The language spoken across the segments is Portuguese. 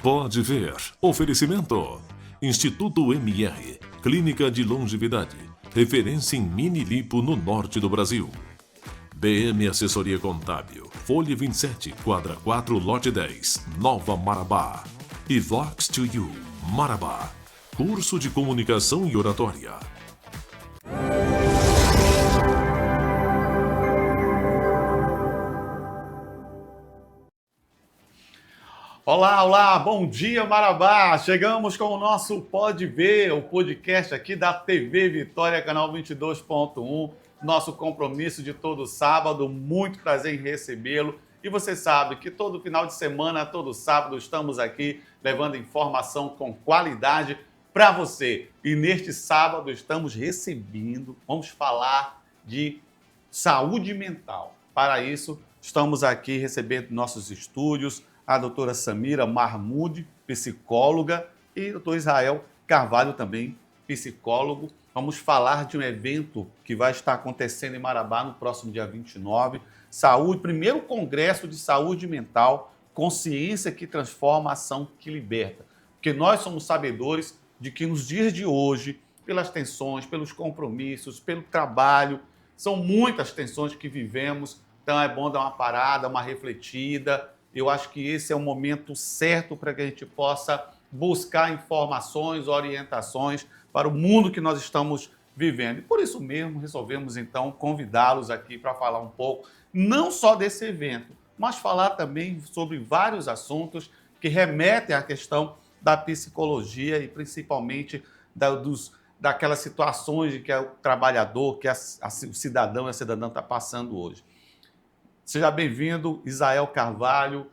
Pode Ver. Oferecimento. Instituto MR. Clínica de Longevidade. Referência em mini lipo no norte do Brasil. BM Assessoria Contábil. Folha 27, quadra 4, lote 10, Nova Marabá. E Vox to You, Marabá. Curso de Comunicação e Oratória. Olá, olá, bom dia Marabá! Chegamos com o nosso Pode Ver, o podcast aqui da TV Vitória, canal 22.1, nosso compromisso de todo sábado, muito prazer em recebê-lo. E você sabe que todo final de semana, todo sábado, estamos aqui levando informação com qualidade para você. E neste sábado estamos recebendo, vamos falar de saúde mental. Para isso, estamos aqui recebendo nossos estúdios, a doutora Samira Mahmoud, psicóloga, e o doutor Israel Carvalho também, psicólogo. Vamos falar de um evento que vai estar acontecendo em Marabá no próximo dia 29. Saúde, primeiro congresso de saúde mental, consciência que transforma, ação que liberta. Porque nós somos sabedores de que nos dias de hoje, pelas tensões, pelos compromissos, pelo trabalho, são muitas tensões que vivemos, então é bom dar uma parada, uma refletida. Eu acho que esse é o momento certo para que a gente possa buscar informações, orientações para o mundo que nós estamos vivendo. E por isso mesmo resolvemos então convidá-los aqui para falar um pouco, não só desse evento, mas falar também sobre vários assuntos que remetem à questão da psicologia e principalmente daquelas situações de que é o trabalhador, que o cidadão e a cidadã está passando hoje. Seja bem-vindo, Israel Carvalho.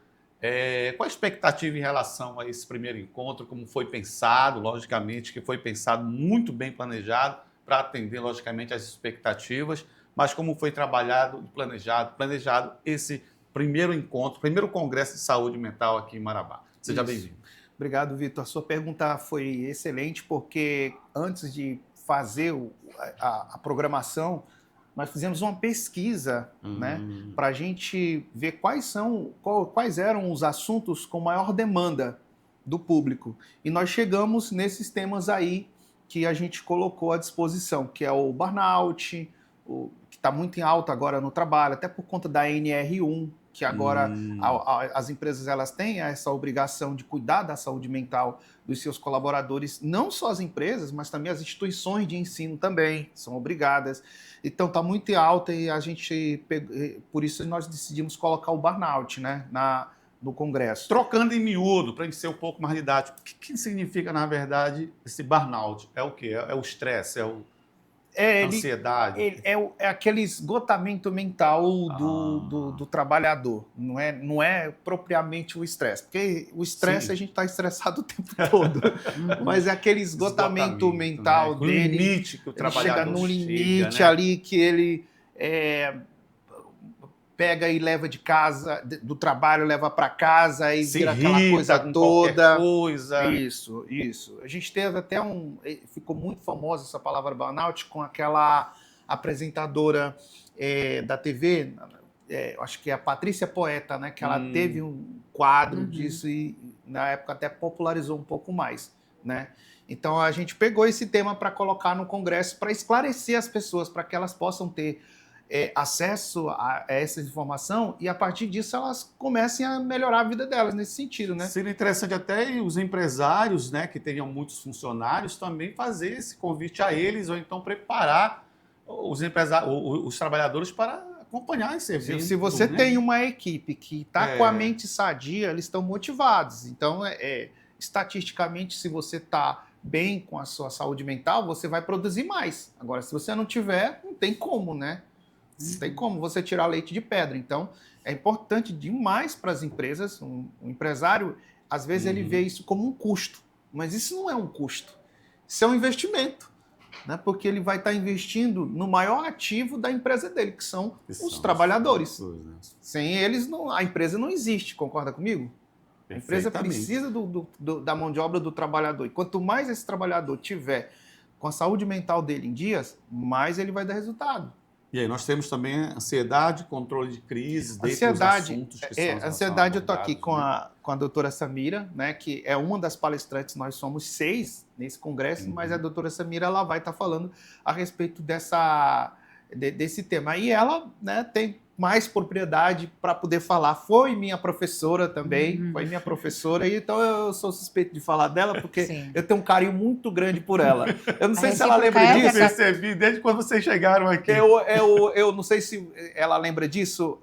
Qual a expectativa em relação a esse primeiro encontro? Como foi pensado? Logicamente que foi pensado muito bem planejado para atender, logicamente, as expectativas, mas como foi trabalhado e planejado esse primeiro encontro, primeiro congresso de saúde mental aqui em Marabá. Seja bem-vindo. Obrigado, Vitor. A sua pergunta foi excelente, porque antes de fazer a programação, nós fizemos uma pesquisa, né, para a gente ver quais eram os assuntos com maior demanda do público. E nós chegamos nesses temas aí que a gente colocou à disposição, que é o burnout, que está muito em alta agora no trabalho, até por conta da NR1, que agora as empresas elas têm essa obrigação de cuidar da saúde mental dos seus colaboradores, não só as empresas, mas também as instituições de ensino também são obrigadas. Então está muito em alta e por isso nós decidimos colocar o burnout, né, no Congresso. Trocando em miúdo, para a gente ser um pouco mais didático, o que significa, na verdade, esse burnout? É o quê? É o estresse? É o... ansiedade? É aquele esgotamento mental do trabalhador, não é propriamente o estresse, porque o estresse a gente está estressado o tempo todo, mas é aquele esgotamento mental, né, dele, o limite que o trabalhador chega no limite, né? Ali que ele pega e leva de casa, do trabalho leva para casa e vira aquela coisa toda. Coisa. Isso. A gente teve até ficou muito famosa essa palavra burnout com aquela apresentadora da TV, acho que é a Patrícia Poeta, né? Que ela teve um quadro disso e na época até popularizou um pouco mais, né? Então a gente pegou esse tema para colocar no Congresso para esclarecer as pessoas, para que elas possam ter acesso a essa informação e a partir disso elas comecem a melhorar a vida delas nesse sentido, né? Seria interessante até os empresários, né, que tenham muitos funcionários, também fazer esse convite a eles ou então preparar os trabalhadores para acompanhar esse evento. Se você tem uma equipe que está com a mente sadia, eles estão motivados. Então, estatisticamente, se você está bem com a sua saúde mental, você vai produzir mais. Agora, se você não tiver, não tem como, né? Não tem como você tirar leite de pedra. Então, é importante demais para as empresas. Um empresário, às vezes, ele vê isso como um custo. Mas isso não é um custo. Isso é um investimento. Né? Porque ele vai estar investindo no maior ativo da empresa dele, que são os trabalhadores. Sem eles, a empresa não existe. Concorda comigo? A empresa precisa da mão de obra do trabalhador. E quanto mais esse trabalhador tiver com a saúde mental dele em dias, mais ele vai dar resultado. E aí nós temos também ansiedade, controle de crises, dentre os Ansiedade, assuntos que são ansiedade eu estou aqui abordados, com a doutora Samira, né, que é uma das palestrantes, nós somos 6 nesse congresso, mas a doutora Samira ela vai estar falando a respeito desse tema. E ela, né, tem mais propriedade para poder falar. Foi minha professora também, foi minha professora, e então eu sou suspeito de falar dela, porque Sim. eu tenho um carinho muito grande por ela. Eu não sei se ela recíproca lembra é disso. Eu percebi desde quando vocês chegaram aqui. Eu não sei se ela lembra disso.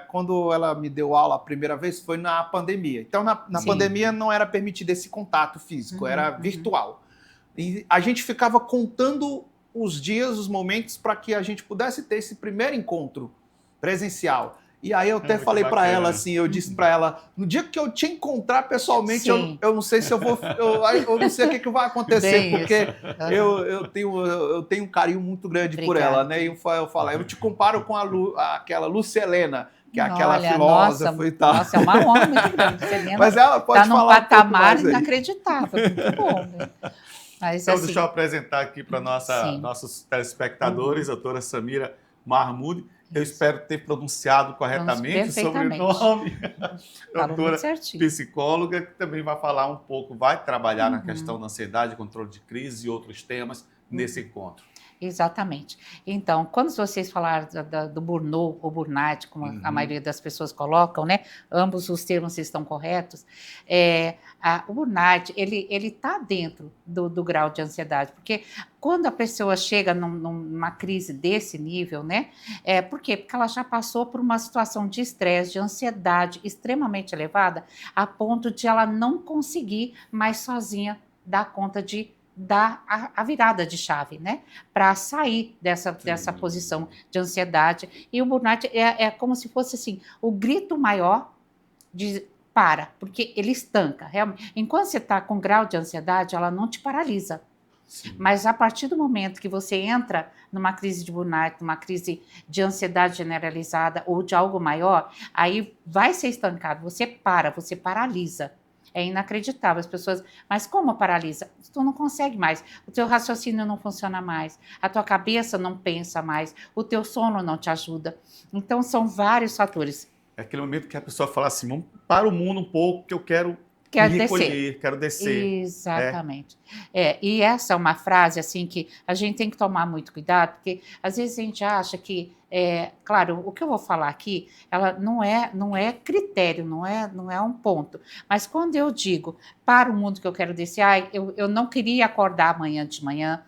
Quando ela me deu aula a primeira vez foi na pandemia. Então, na Sim. pandemia não era permitido esse contato físico, era virtual. E a gente ficava contando os dias, os momentos, para que a gente pudesse ter esse primeiro encontro presencial. E aí eu até muito falei para bacana. ela assim, eu disse para ela, no dia que eu te encontrar pessoalmente, Sim. eu não sei se eu vou, eu não sei o que vai acontecer, Bem porque isso. eu tenho um carinho muito grande por Obrigada. ela, né? E eu te comparo com aquela Lúcia Helena, que é aquela Olha, filósofa nossa, e tal. Nossa, é uma honra muito grande. Celina Mas ela pode está num falar um pouco patamar mais aí. inacreditável. Muito bom. Né? Mas, Então, assim, deixa eu apresentar aqui para Sim. nossos telespectadores, a doutora Samira Mahmoud. Eu espero ter pronunciado corretamente o perfeitamente. sobrenome. Falou Doutora muito certinho. psicóloga, que também vai falar um pouco, vai trabalhar na questão da ansiedade, controle de crise e outros temas nesse encontro. Exatamente. Então, quando vocês falaram do burnout ou burnout, como a maioria das pessoas colocam, né? Ambos os termos estão corretos. O burnout, ele está dentro do grau de ansiedade, porque quando a pessoa chega numa crise desse nível, né? Por quê? Porque ela já passou por uma situação de estresse, de ansiedade extremamente elevada, a ponto de ela não conseguir mais sozinha dar conta de dar a virada de chave, né? Para sair dessa posição de ansiedade. E o burnout é como se fosse assim, o grito maior de porque ele estanca. Realmente. Enquanto você está com grau de ansiedade, ela não te paralisa. Sim. Mas a partir do momento que você entra numa crise de burnout, numa crise de ansiedade generalizada ou de algo maior, aí vai ser estancado, você paralisa. É inacreditável, as pessoas, mas como paralisa? Tu não consegue mais, o teu raciocínio não funciona mais, a tua cabeça não pensa mais, o teu sono não te ajuda. Então são vários fatores. É aquele momento que a pessoa fala assim, vamos para o mundo um pouco, que eu quero Quero me descer. recolher, quero descer. Exatamente. E essa é uma frase assim que a gente tem que tomar muito cuidado, porque às vezes a gente acha que, claro, o que eu vou falar aqui, ela não é critério, não é um ponto. Mas quando eu digo para o mundo que eu quero descer, eu não queria acordar amanhã de manhã,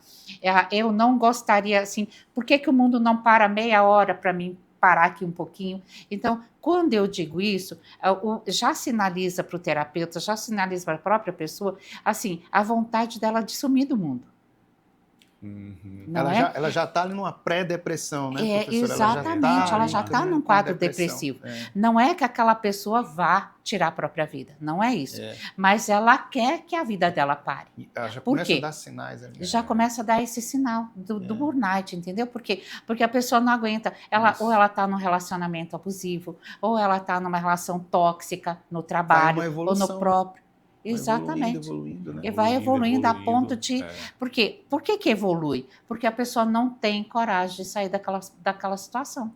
eu não gostaria assim, por que o mundo não para meia hora para mim parar aqui um pouquinho? Então, quando eu digo isso, já sinaliza para o terapeuta, já sinaliza para a própria pessoa, assim, a vontade dela de sumir do mundo. Não Ela já está ali numa pré-depressão, né, professora? Exatamente, ela já está num quadro depressivo. Não é que aquela pessoa vá tirar a própria vida, não é isso. Mas ela quer que a vida dela pare. Ela já Por começa quê? a dar sinais ali. Já começa a dar esse sinal do burnout, entendeu? Por quê? Porque a pessoa não aguenta. Ou ela está num relacionamento abusivo, ou ela está numa relação tóxica no trabalho, ou no próprio. Exatamente. Evoluindo, né? E vai evoluindo a ponto de... Por quê? Por que evolui? Porque a pessoa não tem coragem de sair daquela situação.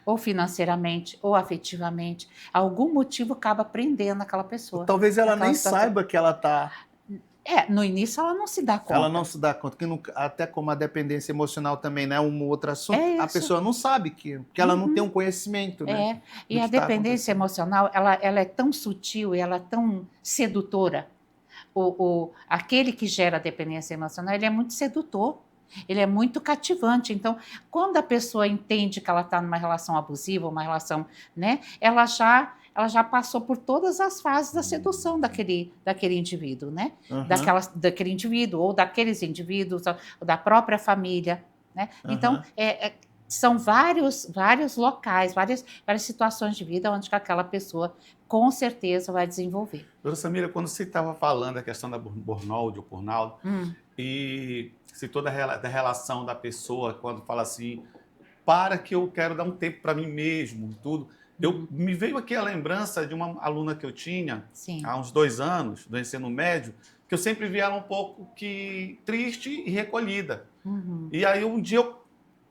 Ou financeiramente, ou afetivamente. Algum motivo acaba prendendo aquela pessoa. Talvez ela nem situação. saiba que ela está... No início ela não se dá conta. Ela não se dá conta, que até como a dependência emocional também, né, um outro assunto, a pessoa não sabe porque ela não tem um conhecimento, né? E a dependência emocional, ela é tão sutil e ela é tão sedutora. Aquele que gera a dependência emocional, ele é muito sedutor, ele é muito cativante. Então, quando a pessoa entende que ela está numa relação abusiva, uma relação, né, ela já passou por todas as fases da sedução daquele indivíduo, né? Daquele indivíduo, ou daqueles indivíduos, ou da própria família, né? Então, são vários locais, várias situações de vida onde aquela pessoa, com certeza, vai desenvolver. Doutora Samira, quando você estava falando da questão da burnout ou burnout, e citou da relação da pessoa, quando fala assim, para que eu quero dar um tempo para mim mesmo, tudo... Me veio aqui a lembrança de uma aluna que eu tinha, há uns 2 anos, do ensino médio, que eu sempre via ela um pouco triste e recolhida. E aí um dia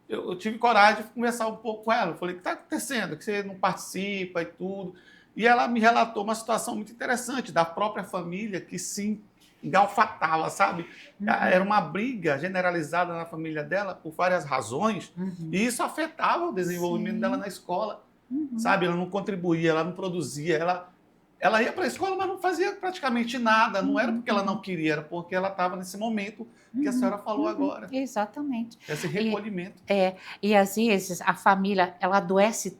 eu eu tive coragem de conversar um pouco com ela. Eu falei, o que está acontecendo? Que você não participa e tudo. E ela me relatou uma situação muito interessante da própria família que se engalfatava, sabe? Era uma briga generalizada na família dela por várias razões e isso afetava o desenvolvimento dela na escola, sabe? Ela não contribuía, ela não produzia, ela ia para a escola, mas não fazia praticamente nada. Não era porque ela não queria, era porque ela estava nesse momento que a senhora falou agora. Exatamente. Esse recolhimento. E às vezes a família, ela adoece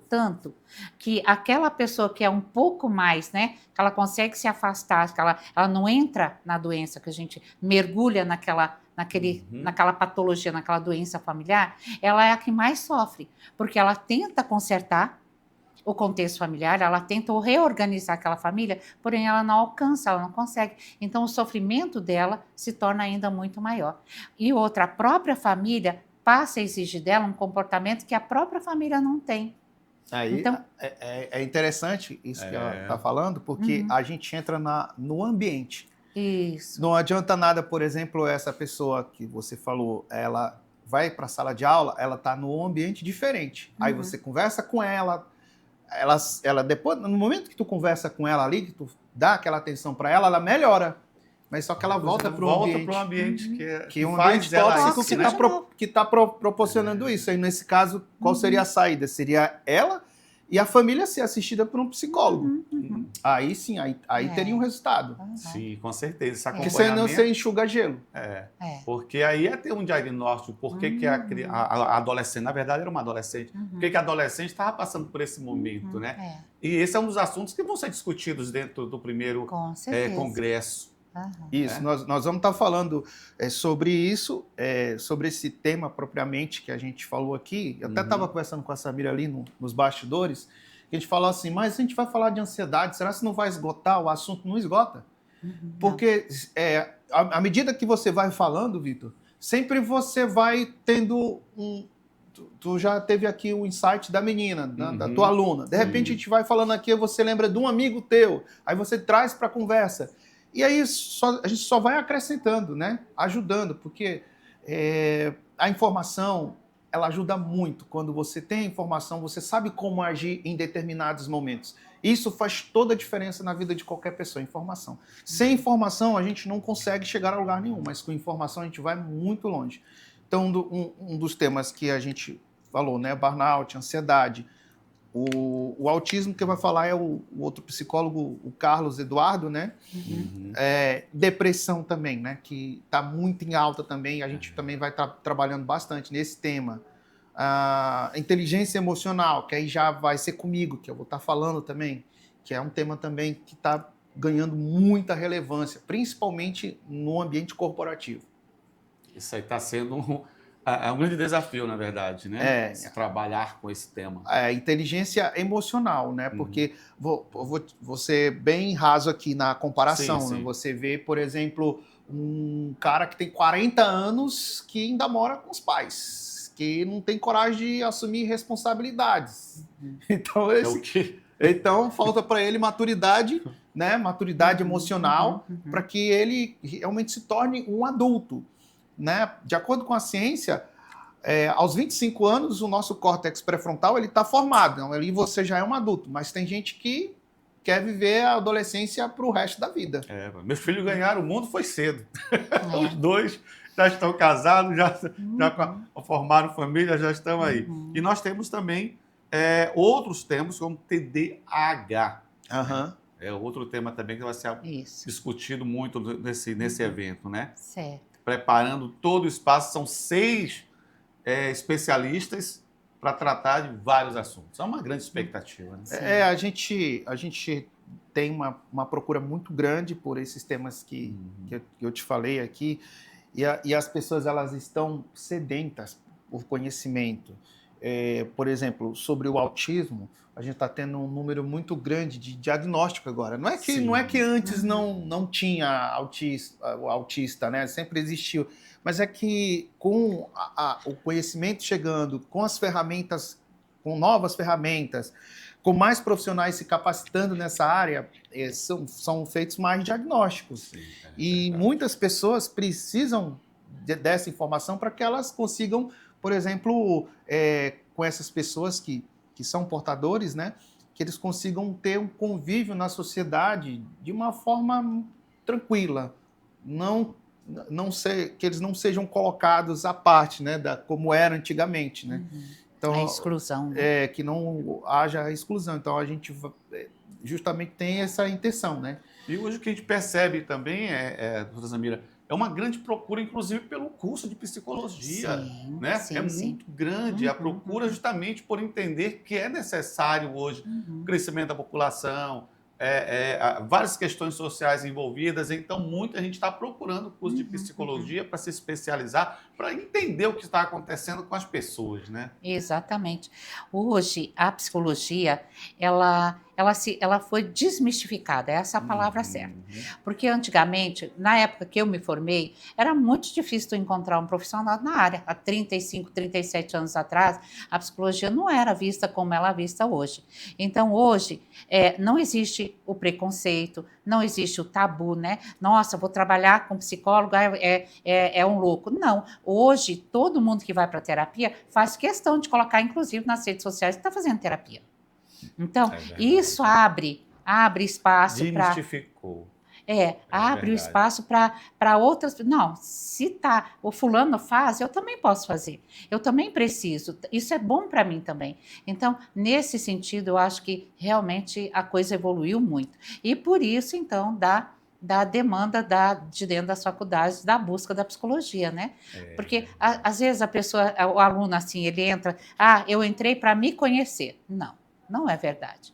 tanto, que aquela pessoa que é um pouco mais, né, que ela consegue se afastar, que ela não entra na doença, que a gente mergulha naquela patologia, naquela doença familiar, ela é a que mais sofre, porque ela tenta consertar o contexto familiar, ela tenta reorganizar aquela família, porém ela não alcança, ela não consegue. Então o sofrimento dela se torna ainda muito maior. E outra, a própria família passa a exigir dela um comportamento que a própria família não tem. Aí Então, é interessante isso que ela está falando, porque a gente entra no ambiente. Isso. Não adianta nada, por exemplo, essa pessoa que você falou, ela vai para a sala de aula, ela está num ambiente diferente. Aí você conversa com ela depois, no momento que tu conversa com ela ali, que tu dá aquela atenção para ela, ela melhora. Mas só que ela volta para o ambiente que é um ambiente tóxico que está proporcionando isso. Aí, nesse caso, qual seria a saída? Seria ela e a família ser assistida por um psicólogo. Aí sim, aí teria um resultado. Sim, com certeza. Esse Porque senão você enxuga gelo. Porque aí ia ter um diagnóstico. Por que a adolescente, na verdade era uma adolescente, por que a adolescente estava passando por esse momento, né? E esse é um dos assuntos que vão ser discutidos dentro do primeiro congresso. Isso, nós vamos estar falando sobre isso, sobre esse tema propriamente que a gente falou aqui. Eu até estava conversando com a Samira ali nos bastidores, que a gente falou assim, mas a gente vai falar de ansiedade, será que não vai esgotar? O assunto não esgota. Porque à medida que você vai falando, Vitor, sempre você vai tendo Tu já teve aqui o insight da menina, da tua aluna. De repente a gente vai falando aqui, você lembra de um amigo teu, aí você traz para a conversa. E aí a gente só vai acrescentando, né? Ajudando, porque a informação, ela ajuda muito. Quando você tem a informação, você sabe como agir em determinados momentos. Isso faz toda a diferença na vida de qualquer pessoa, informação. Sem informação, a gente não consegue chegar a lugar nenhum, mas com informação a gente vai muito longe. Então, um dos temas que a gente falou, né? Burnout, ansiedade. O autismo que vai falar é o outro psicólogo, o Carlos Eduardo, né? Depressão também, né? Que está muito em alta também. A gente também vai estar trabalhando bastante nesse tema. Inteligência emocional, que aí já vai ser comigo, que eu vou estar falando também, que é um tema também que está ganhando muita relevância, principalmente no ambiente corporativo. Isso aí está sendo um grande desafio, na verdade, né? Trabalhar com esse tema. Inteligência emocional, né? Porque vou ser bem raso aqui na comparação. Sim, sim. Né? Você vê, por exemplo, um cara que tem 40 anos que ainda mora com os pais, que não tem coragem de assumir responsabilidades. Então falta para ele maturidade, né? Maturidade emocional, para que ele realmente se torne um adulto. Né? De acordo com a ciência, aos 25 anos, o nosso córtex pré-frontal está formado. Então, ali você já é um adulto, mas tem gente que quer viver a adolescência para o resto da vida. Meus filhos ganharam o mundo foi cedo. Os dois já estão casados, já formaram família, já estão aí. E nós temos também outros temas, como TDAH. É outro tema também que vai ser discutido muito nesse evento, né? Certo. Preparando todo o espaço, são 6 especialistas para tratar de vários assuntos. É uma grande expectativa. Né? A gente tem uma procura muito grande por esses temas que eu te falei aqui, e as pessoas elas estão sedentas por conhecimento. Por exemplo, sobre o autismo, a gente está tendo um número muito grande de diagnóstico agora. Não é que antes não tinha o autista, né? Sempre existiu. Mas é que com o conhecimento chegando, com as ferramentas, com novas ferramentas, com mais profissionais se capacitando nessa área, são feitos mais diagnósticos. E muitas pessoas precisam dessa informação para que elas consigam, por exemplo, com essas pessoas que são portadores, né, que eles consigam ter um convívio na sociedade de uma forma tranquila, que eles não sejam colocados à parte, né, como era antigamente, né? Então, a exclusão. Né? Que não haja exclusão. Então, a gente justamente tem essa intenção, né? E hoje o que a gente percebe também, doutora Zamira, é uma grande procura, inclusive, pelo curso de psicologia. Sim, né? sim, É sim. muito grande a procura justamente por entender que é necessário hoje o crescimento da população, várias questões sociais envolvidas. Então, muita gente está procurando o curso de psicologia para se especializar, para entender o que está acontecendo com as pessoas, né? Exatamente. Hoje, a psicologia, ela foi desmistificada, essa é a palavra certa. Porque antigamente, na época que eu me formei, era muito difícil tu encontrar um profissional na área. Há 35, 37 anos atrás, a psicologia não era vista como ela é vista hoje. Então, hoje, não existe o preconceito, não existe o tabu, né? Nossa, vou trabalhar com psicólogo, é um louco. Não, hoje, todo mundo que vai para terapia faz questão de colocar, inclusive, nas redes sociais que está fazendo terapia. Então, isso abre espaço para... Desmistificou. Abre o espaço para outras... Não, se o fulano faz, eu também posso fazer. Eu também preciso. Isso é bom para mim também. Então, nesse sentido, eu acho que realmente a coisa evoluiu muito. E por isso, então, da demanda de dentro das faculdades, da busca da psicologia, né? Porque, às vezes, o aluno, assim, ele entra... eu entrei para me conhecer. Não é verdade.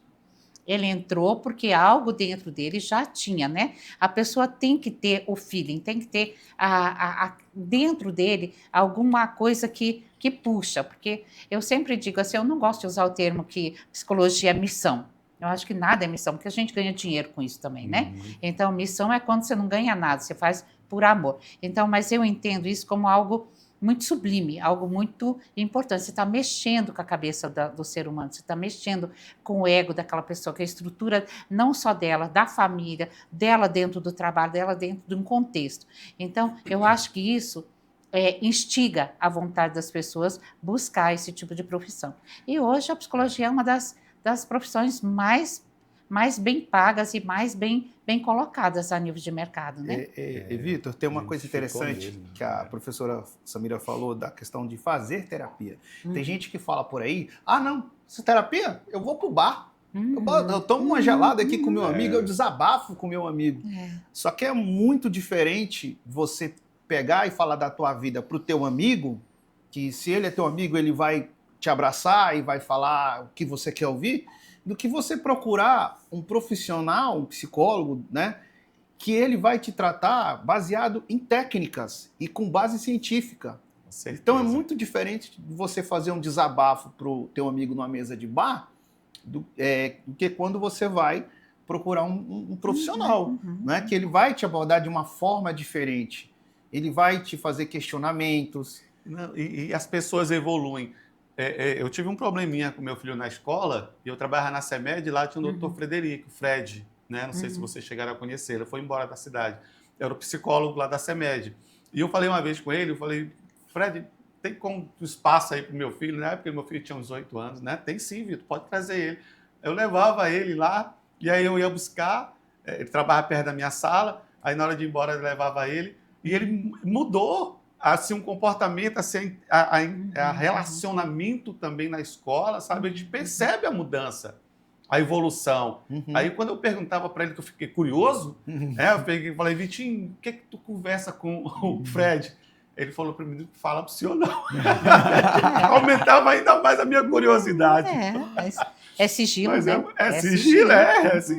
Ele entrou porque algo dentro dele já tinha, né? A pessoa tem que ter o feeling, tem que ter dentro dele alguma coisa que puxa. Porque eu sempre digo assim, eu não gosto de usar o termo que psicologia é missão. Eu acho que nada é missão, porque a gente ganha dinheiro com isso também, né? Então, missão é quando você não ganha nada, você faz por amor. Então, mas eu entendo isso como algo muito sublime, algo muito importante. Você está mexendo com a cabeça do ser humano, você está mexendo com o ego daquela pessoa, que a estrutura não só dela, da família, dela dentro do trabalho, dela dentro de um contexto. Então, eu acho que isso instiga a vontade das pessoas buscar esse tipo de profissão. E hoje a psicologia é uma das profissões mais bem pagas e mais bem colocadas a nível de mercado, né? Vitor, tem uma coisa interessante mesmo, que a professora Samira falou da questão de fazer terapia. Tem gente que fala por aí, não, essa terapia, eu vou pro bar. Eu tomo uma gelada aqui com meu amigo, eu desabafo com meu amigo. Só que é muito diferente você pegar e falar da tua vida pro teu amigo, que se ele é teu amigo, ele vai te abraçar e vai falar o que você quer ouvir, do que você procurar um profissional, um psicólogo, né, que ele vai te tratar baseado em técnicas e com base científica. Então é muito diferente de você fazer um desabafo para o teu amigo numa mesa de bar do que quando você vai procurar um profissional, né, que ele vai te abordar de uma forma diferente. Ele vai te fazer questionamentos. E as pessoas evoluem. Eu tive um probleminha com meu filho na escola, e eu trabalhava na CEMED, lá tinha o Dr. Frederico, Fred, né? Não sei se vocês chegaram a conhecer, ele foi embora da cidade. Eu era o psicólogo lá da CEMED. E eu falei uma vez com ele, eu falei, Fred, tem como espaço aí para o meu filho, né? Porque meu filho tinha uns 8 anos, né? Tem sim, Vitor, pode trazer ele. Eu levava ele lá, e aí eu ia buscar, ele trabalhava perto da minha sala, aí na hora de ir embora eu levava ele, e ele mudou assim, um comportamento, assim, a relacionamento também na escola, sabe? A gente percebe a mudança, a evolução. Aí, quando eu perguntava para ele, que eu fiquei curioso, eu falei, Vitinho, o que tu conversa com o Fred? Ele falou para mim, fala pro senhor não. Aumentava ainda mais a minha curiosidade. É sigilo, mas né? Sigilo.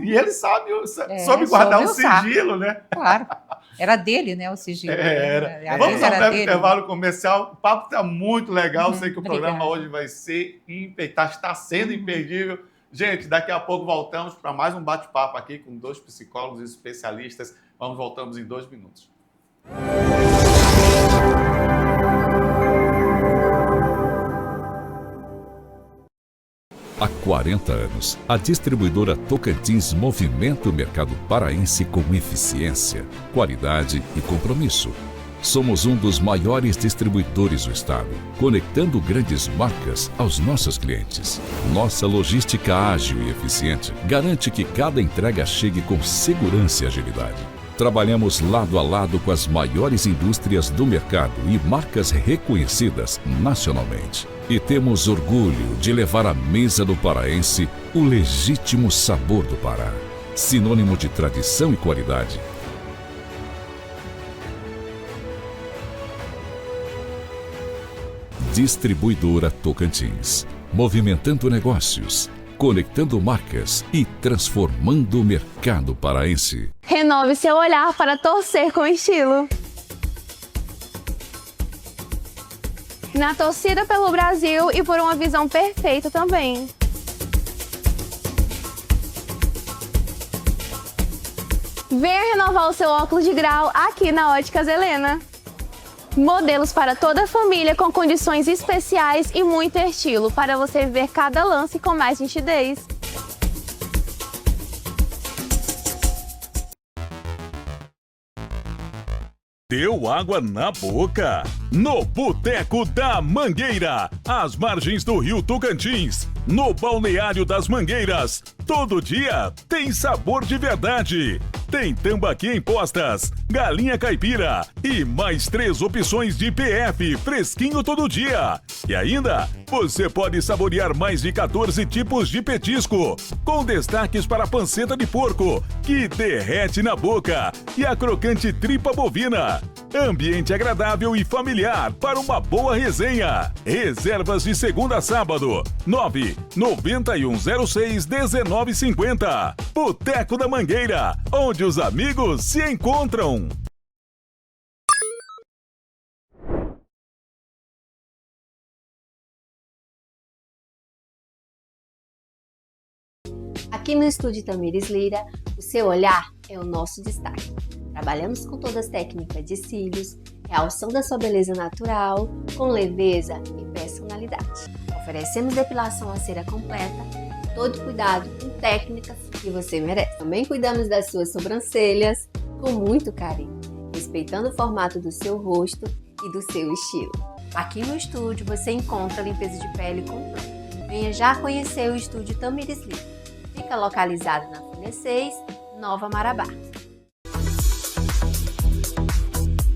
E ele soube guardar o sigilo, né? Claro. Era dele, né, o sigilo. Era. Vamos ao breve intervalo comercial. O papo está muito legal. Sei que o programa hoje vai ser está sendo imperdível. Gente, daqui a pouco voltamos para mais um bate-papo aqui com 2 psicólogos especialistas. Voltamos em 2 minutos. Há 40 anos, a distribuidora Tocantins movimenta o mercado paraense com eficiência, qualidade e compromisso. Somos um dos maiores distribuidores do estado, conectando grandes marcas aos nossos clientes. Nossa logística ágil e eficiente garante que cada entrega chegue com segurança e agilidade. Trabalhamos lado a lado com as maiores indústrias do mercado e marcas reconhecidas nacionalmente. E temos orgulho de levar à mesa do paraense o legítimo sabor do Pará, sinônimo de tradição e qualidade. Distribuidora Tocantins, movimentando negócios, conectando marcas e transformando o mercado paraense. Renove seu olhar para torcer com estilo. Na torcida pelo Brasil e por uma visão perfeita também. Venha renovar o seu óculos de grau aqui na Óticas Helena. Modelos para toda a família com condições especiais e muito estilo para você ver cada lance com mais nitidez. Deu água na boca? No Boteco da Mangueira, às margens do Rio Tocantins, no Balneário das Mangueiras, todo dia tem sabor de verdade. Tem tambaqui em postas, galinha caipira e mais 3 opções de PF fresquinho todo dia. E ainda, você pode saborear mais de 14 tipos de petisco, com destaques para a panceta de porco, que derrete na boca, e a crocante tripa bovina. Ambiente agradável e familiar para uma boa resenha. Reservas de segunda a sábado, 991061950. Boteco da Mangueira, onde os amigos se encontram. Aqui no Estúdio Tamires Lira, o seu olhar é o nosso destaque. Trabalhamos com todas as técnicas de cílios, realçam da sua beleza natural, com leveza e personalidade. Oferecemos depilação a cera completa, todo cuidado com técnicas que você merece. Também cuidamos das suas sobrancelhas com muito carinho, respeitando o formato do seu rosto e do seu estilo. Aqui no estúdio você encontra limpeza de pele completa. Venha já conhecer o Estúdio Tamires Lira. Fica localizado na Fune 6, Nova Marabá.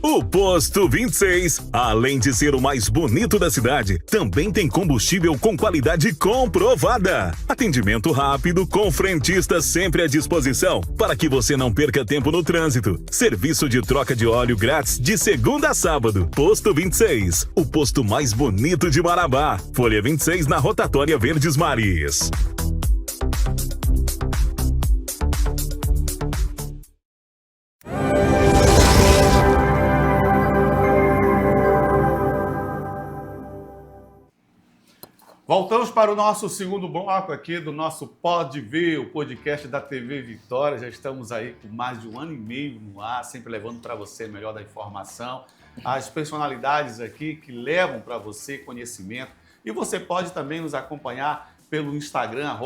O Posto 26, além de ser o mais bonito da cidade, também tem combustível com qualidade comprovada. Atendimento rápido, com frentista sempre à disposição, para que você não perca tempo no trânsito. Serviço de troca de óleo grátis de segunda a sábado. Posto 26, o posto mais bonito de Marabá. Folha 26 na Rotatória Verdes Mares. Voltamos para o nosso segundo bloco aqui do nosso Pode Ver, o podcast da TV Vitória. Já estamos aí com mais de 1 ano e meio no ar, sempre levando para você o melhor da informação, as personalidades aqui que levam para você conhecimento. E você pode também nos acompanhar pelo Instagram,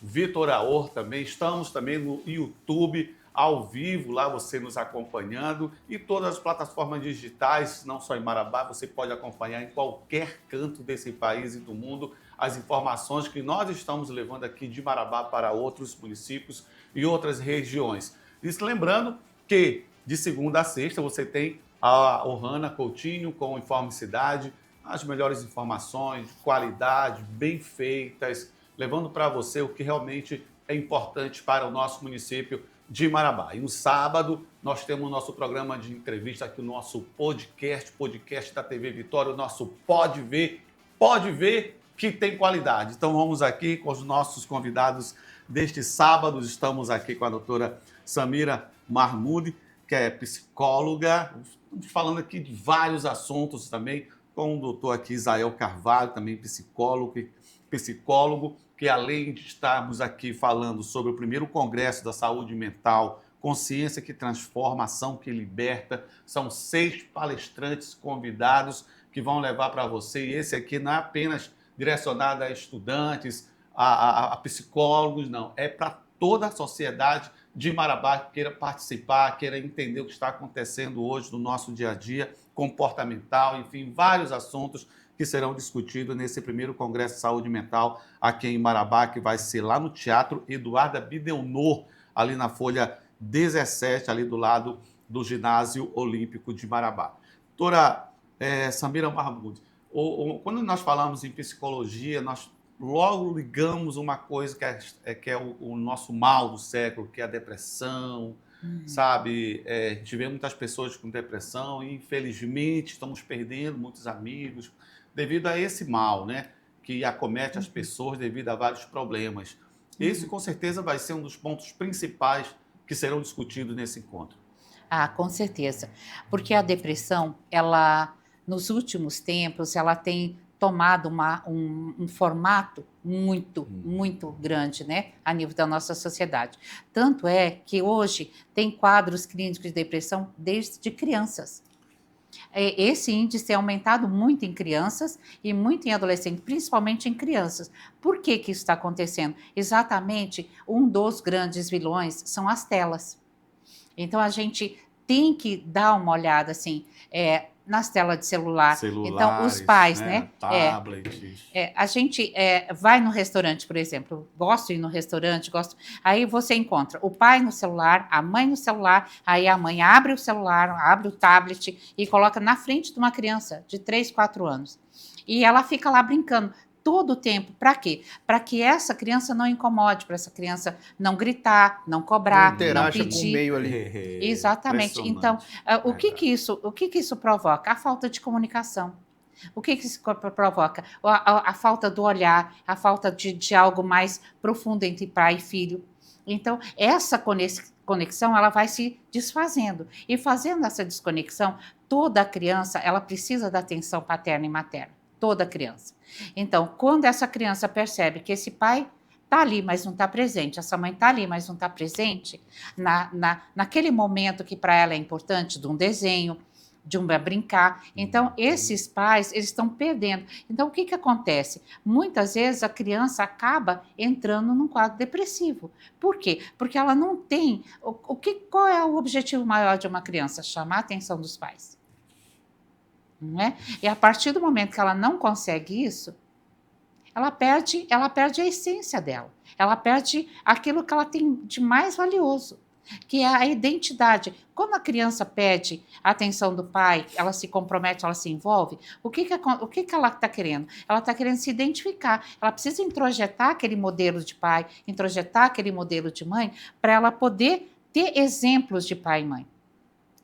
@VitorAor também. Estamos também no YouTube, ao vivo, lá você nos acompanhando, e todas as plataformas digitais, não só em Marabá, você pode acompanhar em qualquer canto desse país e do mundo as informações que nós estamos levando aqui de Marabá para outros municípios e outras regiões. Isso lembrando que de segunda a sexta você tem a Ohana Coutinho com Informe Cidade, as melhores informações de qualidade, bem feitas, levando para você o que realmente é importante para o nosso município de Marabá. E no sábado nós temos o nosso programa de entrevista aqui, o nosso podcast da TV Vitória, o nosso Pode Ver que tem qualidade. Então vamos aqui com os nossos convidados deste sábado. Estamos aqui com a doutora Samira Mahmoud, que é psicóloga. Estamos falando aqui de vários assuntos também, com o doutor aqui Isael Carvalho, também psicólogo, que além de estarmos aqui falando sobre o primeiro Congresso da Saúde Mental, Consciência que Transforma, Ação que Liberta, são 6 palestrantes convidados que vão levar para você, e esse aqui não é apenas direcionado a estudantes, a psicólogos, não, é para toda a sociedade de Marabá queira participar, queira entender o que está acontecendo hoje no nosso dia a dia, comportamental, enfim, vários assuntos que serão discutidos nesse primeiro Congresso de Saúde Mental aqui em Marabá, que vai ser lá no Teatro Eduarda Bidenor, ali na Folha 17, ali do lado do Ginásio Olímpico de Marabá. Doutora Samira Mahmoud, quando nós falamos em psicologia, nós logo ligamos uma coisa que é o nosso mal do século, que é a depressão, sabe? A gente vê muitas pessoas com depressão e, infelizmente, estamos perdendo muitos amigos devido a esse mal, né? Que acomete as pessoas devido a vários problemas. Esse, com certeza, vai ser um dos pontos principais que serão discutidos nesse encontro. Ah, com certeza. Porque a depressão, ela, nos últimos tempos, ela tem tomado um formato muito grande, né, a nível da nossa sociedade. Tanto é que hoje tem quadros clínicos de depressão desde crianças. Esse índice tem aumentado muito em crianças e muito em adolescentes, principalmente em crianças. Por que isso está acontecendo? Exatamente, um dos grandes vilões são as telas. Então, a gente tem que dar uma olhada, assim, nas telas de celular. Então, os pais, né? Tablets. A gente vai no restaurante, por exemplo, gosto de ir no restaurante, aí você encontra o pai no celular, a mãe no celular, aí a mãe abre o celular, abre o tablet e coloca na frente de uma criança de 3, 4 anos. E ela fica lá brincando todo o tempo. Para quê? Para que essa criança não incomode, para essa criança não gritar, não cobrar, não pedir. Com o meio ali. Exatamente. Então, o que isso provoca? A falta de comunicação. O que isso provoca? A falta do olhar, a falta de algo mais profundo entre pai e filho. Então, essa conexão ela vai se desfazendo. E fazendo essa desconexão, toda criança ela precisa da atenção paterna e materna. Toda criança. Então, quando essa criança percebe que esse pai está ali, mas não está presente, essa mãe está ali, mas não está presente, naquele momento que para ela é importante, de um desenho, de um brincar, então esses pais, eles estão perdendo. Então, o que acontece? Muitas vezes a criança acaba entrando num quadro depressivo. Por quê? Porque ela não tem... Qual é o objetivo maior de uma criança? Chamar a atenção dos pais. Não é? E a partir do momento que ela não consegue isso, ela perde a essência dela, ela perde aquilo que ela tem de mais valioso, que é a identidade. Quando a criança pede a atenção do pai, ela se compromete, ela se envolve, o que ela está querendo? Ela está querendo se identificar, ela precisa introjetar aquele modelo de pai, introjetar aquele modelo de mãe, para ela poder ter exemplos de pai e mãe.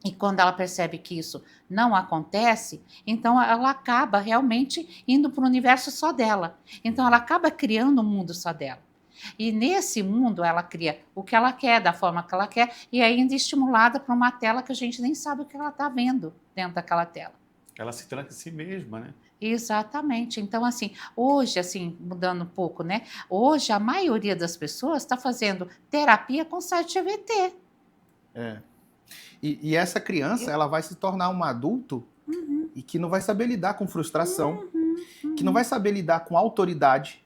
E quando ela percebe que isso não acontece, então ela acaba realmente indo para um universo só dela. Então ela acaba criando um mundo só dela. E nesse mundo ela cria o que ela quer, da forma que ela quer, e ainda estimulada por uma tela que a gente nem sabe o que ela está vendo dentro daquela tela. Ela se tranca em si mesma, né? Exatamente. Então, assim, hoje, assim, mudando um pouco, né? Hoje a maioria das pessoas está fazendo terapia com ChatGPT. E essa criança, ela vai se tornar um adulto e que não vai saber lidar com frustração, que não vai saber lidar com autoridade.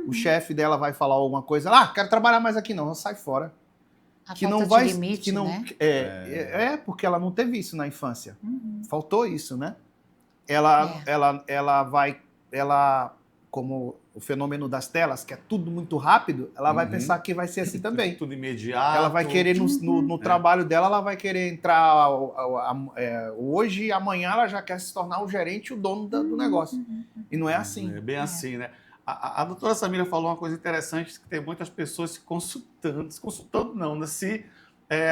O chefe dela vai falar alguma coisa, quero trabalhar mais aqui não, sai fora. Que não vai, de limite, que não, né? Porque ela não teve isso na infância. Faltou isso, né? Ela vai, como o fenômeno das telas, que é tudo muito rápido, ela vai pensar que vai ser assim também. Tudo imediato. Ela vai querer, no trabalho dela, ela vai querer entrar hoje e amanhã ela já quer se tornar o gerente e o dono do negócio. E não é assim. É bem assim, né? A doutora Samira falou uma coisa interessante, que tem muitas pessoas se consultando não, né?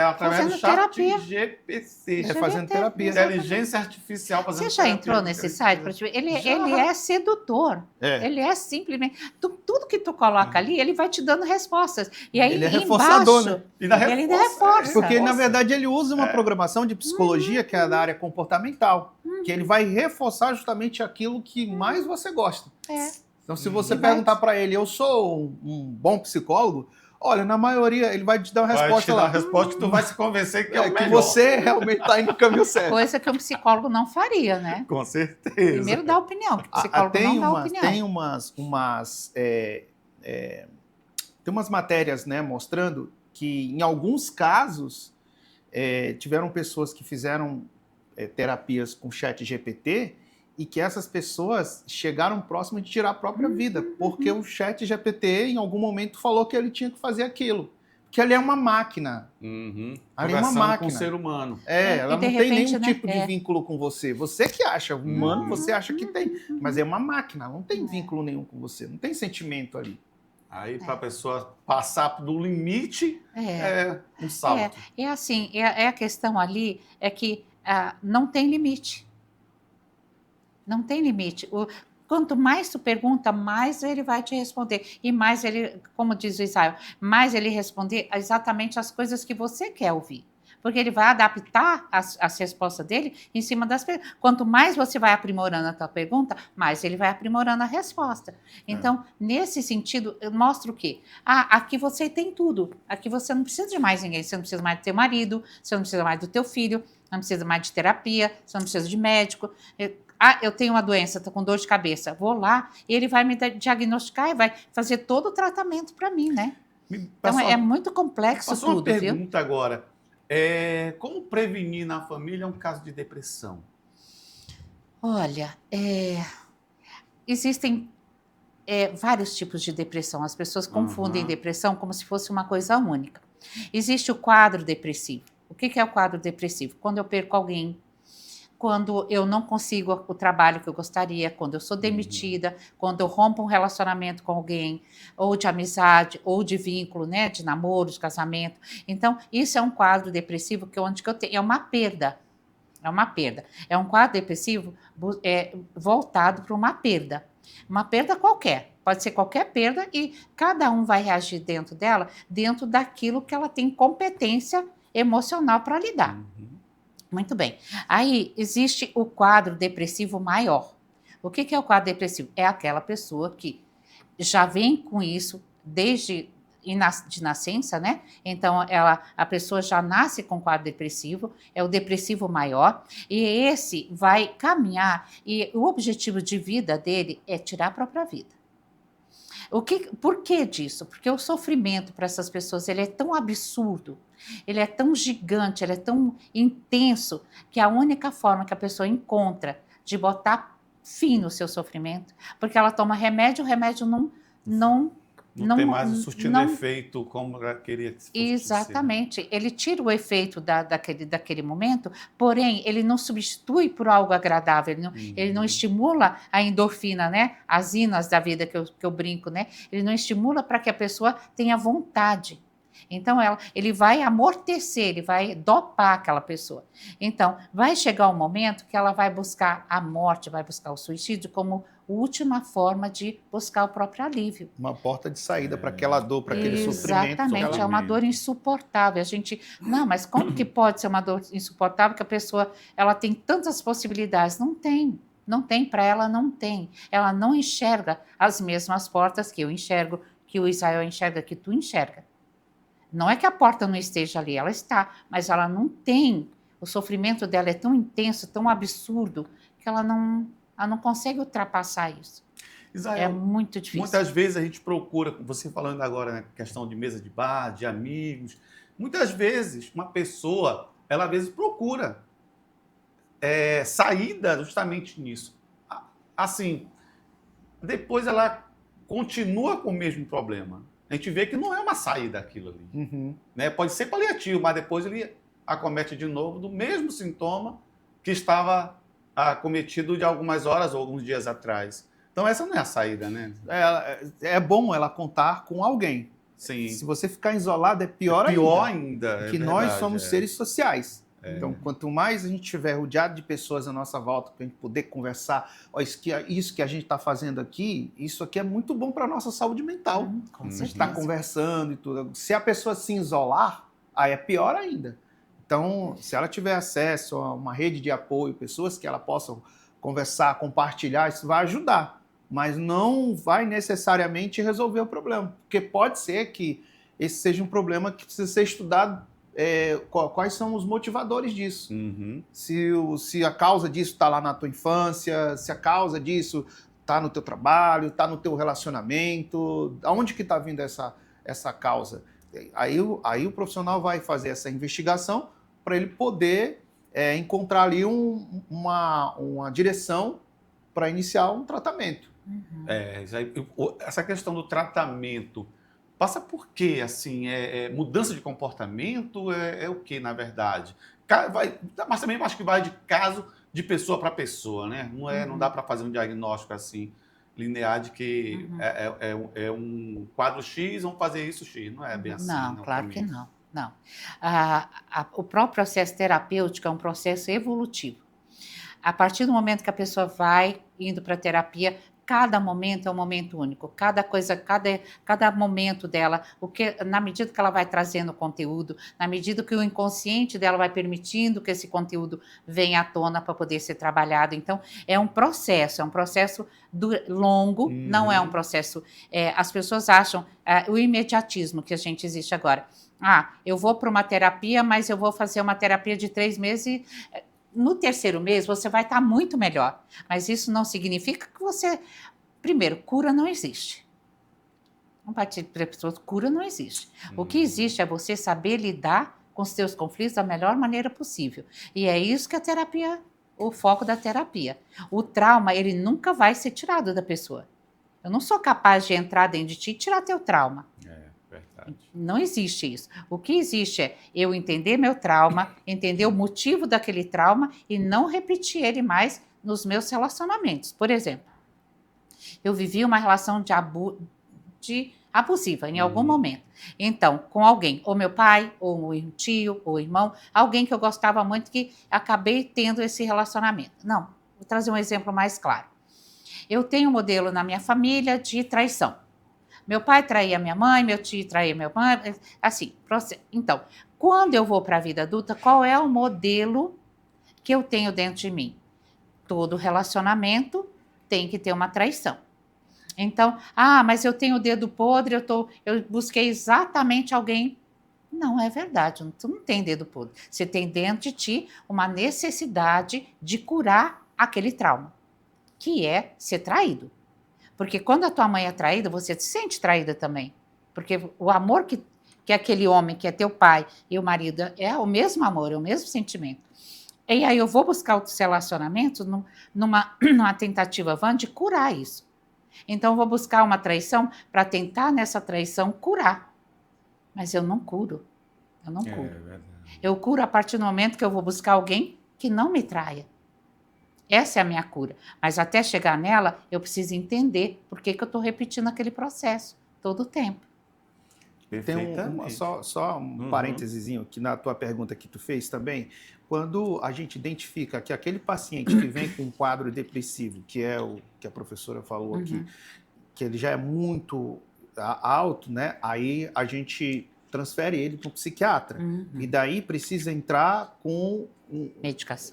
Através do chat GPT. Fazendo terapia. Inteligência artificial fazendo Você já terapia. Entrou nesse site? Ele é sedutor. Ele é simplesmente... Tudo que tu coloca ali, ele vai te dando respostas. E aí, ele é reforçador, embaixo, né? Ele ainda reforça. Porque, na verdade, ele usa uma programação de psicologia, que é da área comportamental, que ele vai reforçar justamente aquilo que mais você gosta. Então, se você perguntar para ele, eu sou um bom psicólogo, olha, na maioria, ele vai te dar uma resposta lá. Vai te dar uma resposta que tu vai se convencer que é o melhor. Que você realmente está indo no caminho certo. Coisa que um psicólogo não faria, né? Com certeza. Primeiro dá opinião, porque o psicólogo não dá opinião. Tem umas matérias, né, mostrando que em alguns casos tiveram pessoas que fizeram terapias com chat GPT e que essas pessoas chegaram próximo de tirar a própria vida, porque o chat GPT em algum momento falou que ele tinha que fazer aquilo. Porque ali é uma máquina. Ali é uma máquina. com o ser humano. Ela não tem repente, nenhum tipo de vínculo com você. Você que acha, humano, você acha que tem. Mas é uma máquina, não tem vínculo nenhum com você, não tem sentimento ali. Aí, para a pessoa passar do limite, é um salto. E assim, a questão ali é que não tem limite. Não tem limite. Quanto mais tu pergunta, mais ele vai te responder. E mais ele, como diz o Israel, mais ele responder exatamente as coisas que você quer ouvir. Porque ele vai adaptar as respostas dele em cima das perguntas. Quanto mais você vai aprimorando a tua pergunta, mais ele vai aprimorando a resposta. Então, nesse sentido, mostra o quê? Aqui você tem tudo. Aqui você não precisa de mais ninguém. Você não precisa mais do teu marido, você não precisa mais do teu filho, não precisa mais de terapia, você não precisa de médico. Eu tenho uma doença, estou com dor de cabeça. Vou lá e ele vai me diagnosticar e vai fazer todo o tratamento para mim, né? Então, é muito complexo tudo, uma viu? pergunta agora. Como prevenir na família um caso de depressão? Olha, existem vários tipos de depressão. As pessoas confundem depressão como se fosse uma coisa única. Existe o quadro depressivo. O que é o quadro depressivo? Quando eu perco alguém, quando eu não consigo o trabalho que eu gostaria, quando eu sou demitida, quando eu rompo um relacionamento com alguém, ou de amizade, ou de vínculo, né, de namoro, de casamento. Então, isso é um quadro depressivo que eu tenho, é uma perda. É uma perda. É um quadro depressivo voltado para uma perda qualquer. Pode ser qualquer perda e cada um vai reagir dentro dela, dentro daquilo que ela tem competência emocional para lidar. Muito bem. Aí existe o quadro depressivo maior. O que é o quadro depressivo? É aquela pessoa que já vem com isso desde de nascença, né? Então, a pessoa já nasce com quadro depressivo, é o depressivo maior, e esse vai caminhar, e o objetivo de vida dele é tirar a própria vida. Por que disso? Porque o sofrimento para essas pessoas ele é tão absurdo, ele é tão gigante, ele é tão intenso, que a única forma que a pessoa encontra de botar fim no seu sofrimento, porque ela toma remédio, o remédio não tem mais o surtindo efeito como ela queria que fosse. Exatamente. Ele tira o efeito daquele momento, porém, ele não substitui por algo agradável, ele não estimula a endorfina, né? As inas da vida que eu brinco, né? Ele não estimula para que a pessoa tenha vontade. Então, ele vai amortecer, ele vai dopar aquela pessoa. Então, vai chegar um momento que ela vai buscar a morte, vai buscar o suicídio como última forma de buscar o próprio alívio. Uma porta de saída para aquela dor, para aquele sofrimento. Exatamente, é uma dor insuportável. Mas como que pode ser uma dor insuportável que a pessoa ela tem tantas possibilidades? Não tem, para ela não tem. Ela não enxerga as mesmas portas que eu enxergo, que o Israel enxerga, que tu enxerga. Não é que a porta não esteja ali, ela está, mas ela não tem. O sofrimento dela é tão intenso, tão absurdo, que ela não consegue ultrapassar isso. Israel, é muito difícil. Muitas vezes a gente procura, você falando agora na questão de mesa de bar, de amigos, muitas vezes uma pessoa, ela às vezes procura saída justamente nisso. Assim, depois ela continua com o mesmo problema. A gente vê que não é uma saída aquilo ali. Né? Pode ser paliativo, mas depois ele acomete de novo do mesmo sintoma que estava acometido de algumas horas ou alguns dias atrás. Então essa não é a saída, né? É bom ela contar com alguém. Sim. Se você ficar isolado, é pior ainda. Porque nós somos seres sociais. Então, quanto mais a gente estiver rodeado de pessoas à nossa volta, para a gente poder conversar, isso que a gente está fazendo aqui, isso aqui é muito bom para a nossa saúde mental. A gente está conversando e tudo. Se a pessoa se isolar, aí é pior ainda. Então, se ela tiver acesso a uma rede de apoio, pessoas que ela possa conversar, compartilhar, isso vai ajudar. Mas não vai necessariamente resolver o problema. Porque pode ser que esse seja um problema que precisa ser estudado. Quais são os motivadores disso? Se a causa disso está lá na tua infância, se a causa disso está no teu trabalho, está no teu relacionamento, aonde que está vindo essa causa? Aí o profissional vai fazer essa investigação para ele poder encontrar ali uma direção para iniciar um tratamento. Essa questão do tratamento passa por quê? Assim, mudança de comportamento? É o que, na verdade? Mas também acho que vai de caso de pessoa para pessoa, né? Não dá para fazer um diagnóstico assim linear de que é um quadro X, vamos fazer isso X. Não é bem assim. Não, claro que não. Não. O próprio processo terapêutico é um processo evolutivo. A partir do momento que a pessoa vai indo para a terapia, cada momento é um momento único, cada momento dela, na medida que ela vai trazendo conteúdo, na medida que o inconsciente dela vai permitindo que esse conteúdo venha à tona para poder ser trabalhado. Então, é um processo longo, não é um processo... as pessoas acham o imediatismo que a gente existe agora. Eu vou para uma terapia, mas eu vou fazer uma terapia de 3 meses e... No 3º mês, você vai estar muito melhor. Mas isso não significa que você... Primeiro, cura não existe. Não partir para pessoas, cura não existe. O que existe é você saber lidar com os seus conflitos da melhor maneira possível. E é isso que a terapia, o foco da terapia. O trauma, ele nunca vai ser tirado da pessoa. Eu não sou capaz de entrar dentro de ti e tirar teu trauma. Não existe isso. O que existe é eu entender meu trauma, entender o motivo daquele trauma e não repetir ele mais nos meus relacionamentos. Por exemplo, eu vivi uma relação abusiva em algum momento. Então, com alguém, ou meu pai, ou um tio, ou irmão, alguém que eu gostava muito que acabei tendo esse relacionamento. Não, vou trazer um exemplo mais claro. Eu tenho um modelo na minha família de traição. Meu pai traía minha mãe, meu tio traía minha mãe, assim. Então, quando eu vou para a vida adulta, qual é o modelo que eu tenho dentro de mim? Todo relacionamento tem que ter uma traição. Então, mas eu tenho o dedo podre, eu busquei exatamente alguém. Não é verdade, tu não tem dedo podre. Você tem dentro de ti uma necessidade de curar aquele trauma, que é ser traído. Porque quando a tua mãe é traída, você se sente traída também. Porque o amor que aquele homem, que é teu pai e o marido, é o mesmo amor, é o mesmo sentimento. E aí eu vou buscar outros relacionamentos numa tentativa vã de curar isso. Então eu vou buscar uma traição para tentar nessa traição curar. Mas eu não curo. Eu não curo. Eu curo a partir do momento que eu vou buscar alguém que não me traia. Essa é a minha cura. Mas até chegar nela, eu preciso entender por que eu estou repetindo aquele processo todo o tempo. Tem só um parêntesezinho que na tua pergunta que tu fez também, quando a gente identifica que aquele paciente que vem com um quadro depressivo, que é o que a professora falou aqui, que ele já é muito alto, né? Aí a gente transfere ele para um psiquiatra. E daí precisa entrar com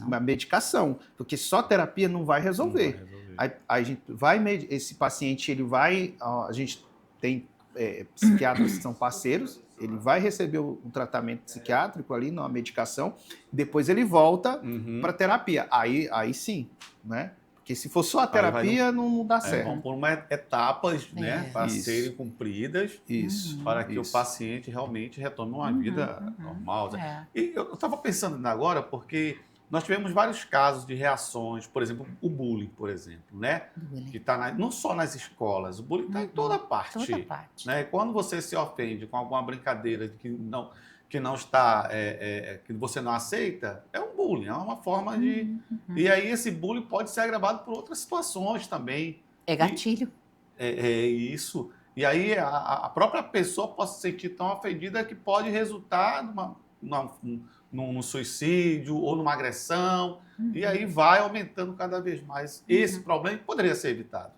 uma medicação, porque só terapia não vai resolver. Aí a gente esse paciente, a gente tem psiquiatras que são parceiros, ele vai receber um tratamento psiquiátrico ali, uma medicação, depois ele volta para terapia. Aí sim, né? Porque se for só a terapia, não dá certo. Vamos por etapas, né, para serem cumpridas, para que o paciente realmente retome uma vida normal. E eu estava pensando agora, porque nós tivemos vários casos de reações, por exemplo, o bullying, por exemplo, né? Que está não só nas escolas, o bullying está em toda parte. Né? E quando você se ofende com alguma brincadeira que não está, que você não aceita, é um bullying, é uma forma de... E aí esse bullying pode ser agravado por outras situações também. É gatilho. Isso. E aí a própria pessoa pode se sentir tão ofendida que pode resultar num suicídio ou numa agressão. E aí vai aumentando cada vez mais esse problema que poderia ser evitado.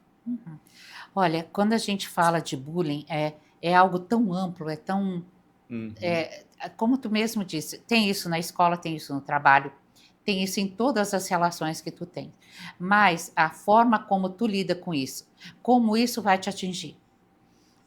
Olha, quando a gente fala de bullying, é algo tão amplo, é tão... como tu mesmo disse, tem isso na escola, tem isso no trabalho, tem isso em todas as relações que tu tem. Mas a forma como tu lida com isso, como isso vai te atingir.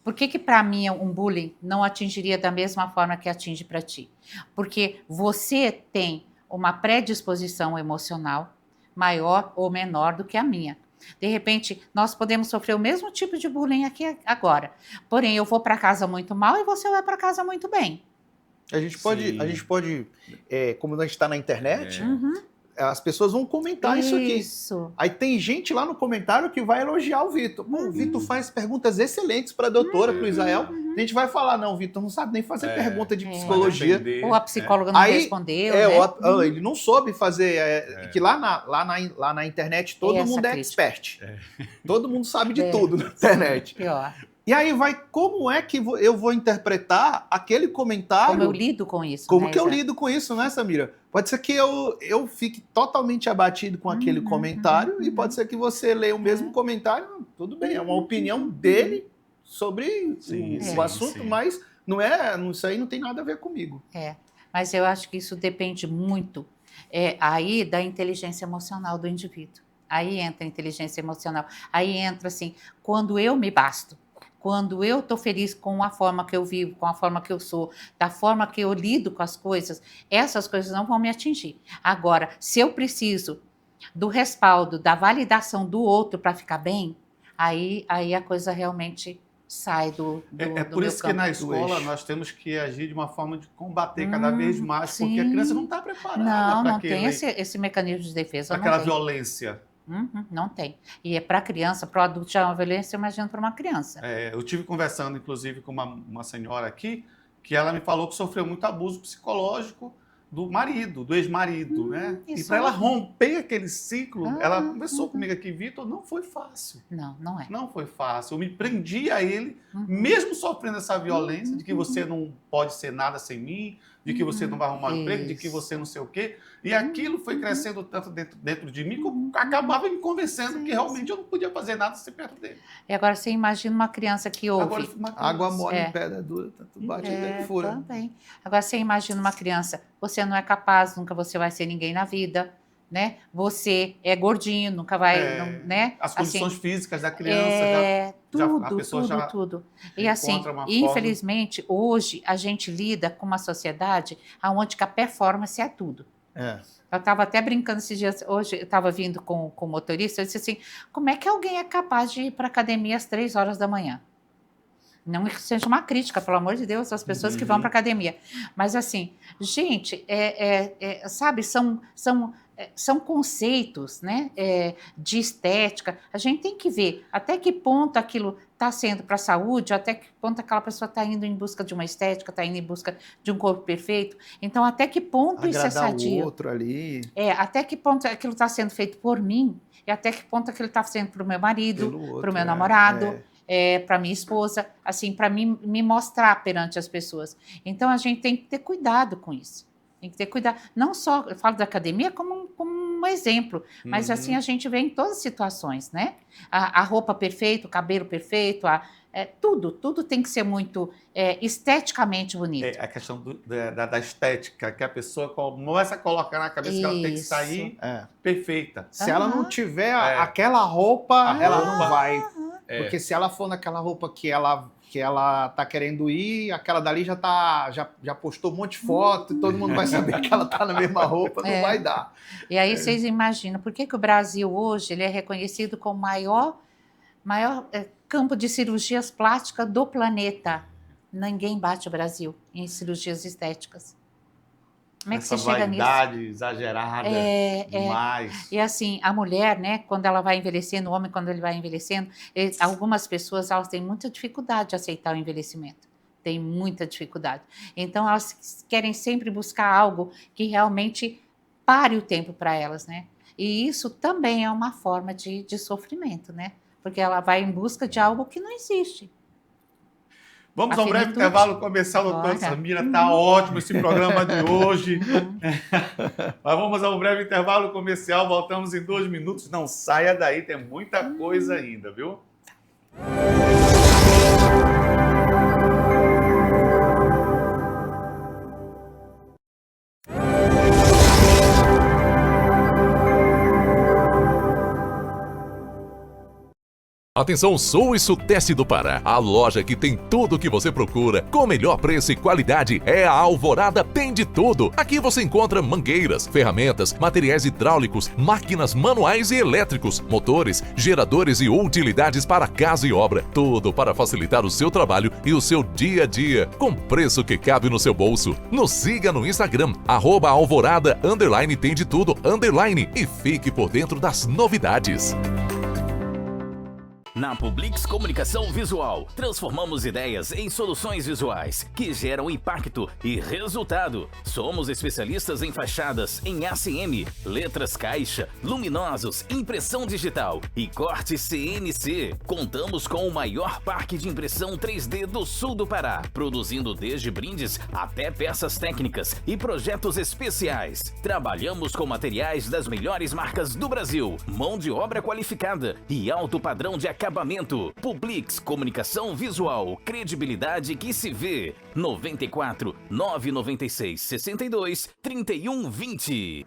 Por que para mim um bullying não atingiria da mesma forma que atinge para ti? Porque você tem uma predisposição emocional maior ou menor do que a minha. De repente, nós podemos sofrer o mesmo tipo de bullying aqui agora. Porém, eu vou para casa muito mal e você vai para casa muito bem. A gente pode, como a gente está na internet, Uhum. as pessoas vão comentar isso aqui. Isso. Aí tem gente lá no comentário que vai elogiar o Vitor. Pô, o Vitor faz perguntas excelentes para a doutora, para o Israel. A gente vai falar, não, o Vitor não sabe nem fazer pergunta de psicologia. Ou a psicóloga não respondeu, né? Ele não soube fazer. Que lá na internet todo Essa mundo é crítica. expert. Todo mundo sabe de tudo na internet. Pior. E aí como é que eu vou interpretar aquele comentário? Como eu lido com isso. Como né, que eu Isa? lido com isso, né, Samira? Pode ser que eu fique totalmente abatido com aquele comentário e pode ser que você leia o mesmo comentário. Tudo bem, é uma opinião dele sobre o assunto, mas isso aí não tem nada a ver comigo. Mas eu acho que isso depende muito aí da inteligência emocional do indivíduo. Aí entra a inteligência emocional. Aí entra assim, quando eu me basto. Quando eu estou feliz com a forma que eu vivo, com a forma que eu sou, da forma que eu lido com as coisas, essas coisas não vão me atingir. Agora, se eu preciso do respaldo, da validação do outro para ficar bem, aí a coisa realmente sai do por isso que na escola nós temos que agir de uma forma de combater cada vez mais, porque a criança não está preparada para não tem esse mecanismo de defesa. aquela violência. Não tem. E para a criança, para o adulto já é uma violência, imagina para uma criança. Eu tive conversando, inclusive, com uma senhora aqui, que ela me falou que sofreu muito abuso psicológico do marido, do ex-marido, né? E para ela romper aquele ciclo, ela conversou comigo aqui, Vitor, não foi fácil. Não é. Não foi fácil. Eu me prendi a ele, mesmo sofrendo essa violência de que você não pode ser nada sem mim, de que você não vai arrumar um emprego, de que você não sei o quê. E aquilo foi crescendo tanto dentro de mim que eu acabava me convencendo que realmente eu não podia fazer nada sem perto dele. E agora você imagina uma criança que ouve. Agora, Água mole em pedra dura, tu bate até que fura. Também. Agora você imagina uma criança, você não é capaz, nunca você vai ser ninguém na vida, né? Você é gordinho, nunca vai, né? As condições físicas da criança, tudo. E assim, infelizmente, hoje a gente lida com uma sociedade onde a performance é tudo. Eu estava até brincando esses dias, hoje eu estava vindo com o motorista, eu disse assim, como é que alguém é capaz de ir para a academia às 3 horas da manhã? Não que seja uma crítica, pelo amor de Deus, às pessoas que vão para a academia. Mas assim, gente, sabe, são conceitos, né, de estética. A gente tem que ver até que ponto aquilo está sendo para a saúde, até que ponto aquela pessoa está indo em busca de uma estética, está indo em busca de um corpo perfeito. Então, até que ponto isso é sadio? O outro ali. Até que ponto aquilo está sendo feito por mim e até que ponto aquilo está sendo para o meu marido, para o meu namorado, para minha esposa, assim, para me mostrar perante as pessoas. Então, a gente tem que ter cuidado com isso. Tem que ter cuidado. Não só, eu falo da academia como um exemplo, mas assim a gente vê em todas as situações, né? A roupa perfeita, o cabelo perfeito, tudo tem que ser muito esteticamente bonito. A questão da estética, que a pessoa começa a colocar na cabeça que ela tem que sair perfeita. Se ela não tiver aquela roupa, ela não vai. Porque se ela for naquela roupa que ela tá querendo ir, aquela dali já postou um monte de foto, e todo mundo vai saber que ela tá na mesma roupa, não vai dar. E aí vocês imaginam, por que o Brasil hoje ele é reconhecido como o maior campo de cirurgias plásticas do planeta? Ninguém bate o Brasil em cirurgias estéticas. Como é que você chega nisso? Essa vaidade exagerada demais. E assim, a mulher, né, quando ela vai envelhecendo, o homem quando ele vai envelhecendo, algumas pessoas elas têm muita dificuldade de aceitar o envelhecimento. Tem muita dificuldade. Então, elas querem sempre buscar algo que realmente pare o tempo para elas, né? E isso também é uma forma de sofrimento, né? Porque ela vai em busca de algo que não existe. Vamos a um breve intervalo comercial, doutora Samira. Está ótimo esse programa de hoje. Mas vamos a um breve intervalo comercial. Voltamos em 2 minutos. Não saia daí, tem muita coisa ainda, viu? Atenção sul e sudeste do Pará. A loja que tem tudo o que você procura, com melhor preço e qualidade, é a Alvorada Tem de Tudo. Aqui você encontra mangueiras, ferramentas, materiais hidráulicos, máquinas manuais e elétricos, motores, geradores e utilidades para casa e obra. Tudo para facilitar o seu trabalho e o seu dia a dia, com preço que cabe no seu bolso. Nos siga no Instagram, @alvorada_tem de tudo_ e fique por dentro das novidades. Na Publix Comunicação Visual, transformamos ideias em soluções visuais que geram impacto e resultado. Somos especialistas em fachadas, em ACM, letras caixa, luminosos, impressão digital e corte CNC. Contamos com o maior parque de impressão 3D do sul do Pará, produzindo desde brindes até peças técnicas e projetos especiais. Trabalhamos com materiais das melhores marcas do Brasil, mão de obra qualificada e alto padrão de acabamento. Publix Comunicação Visual, credibilidade que se vê. 94 996 62 31 20.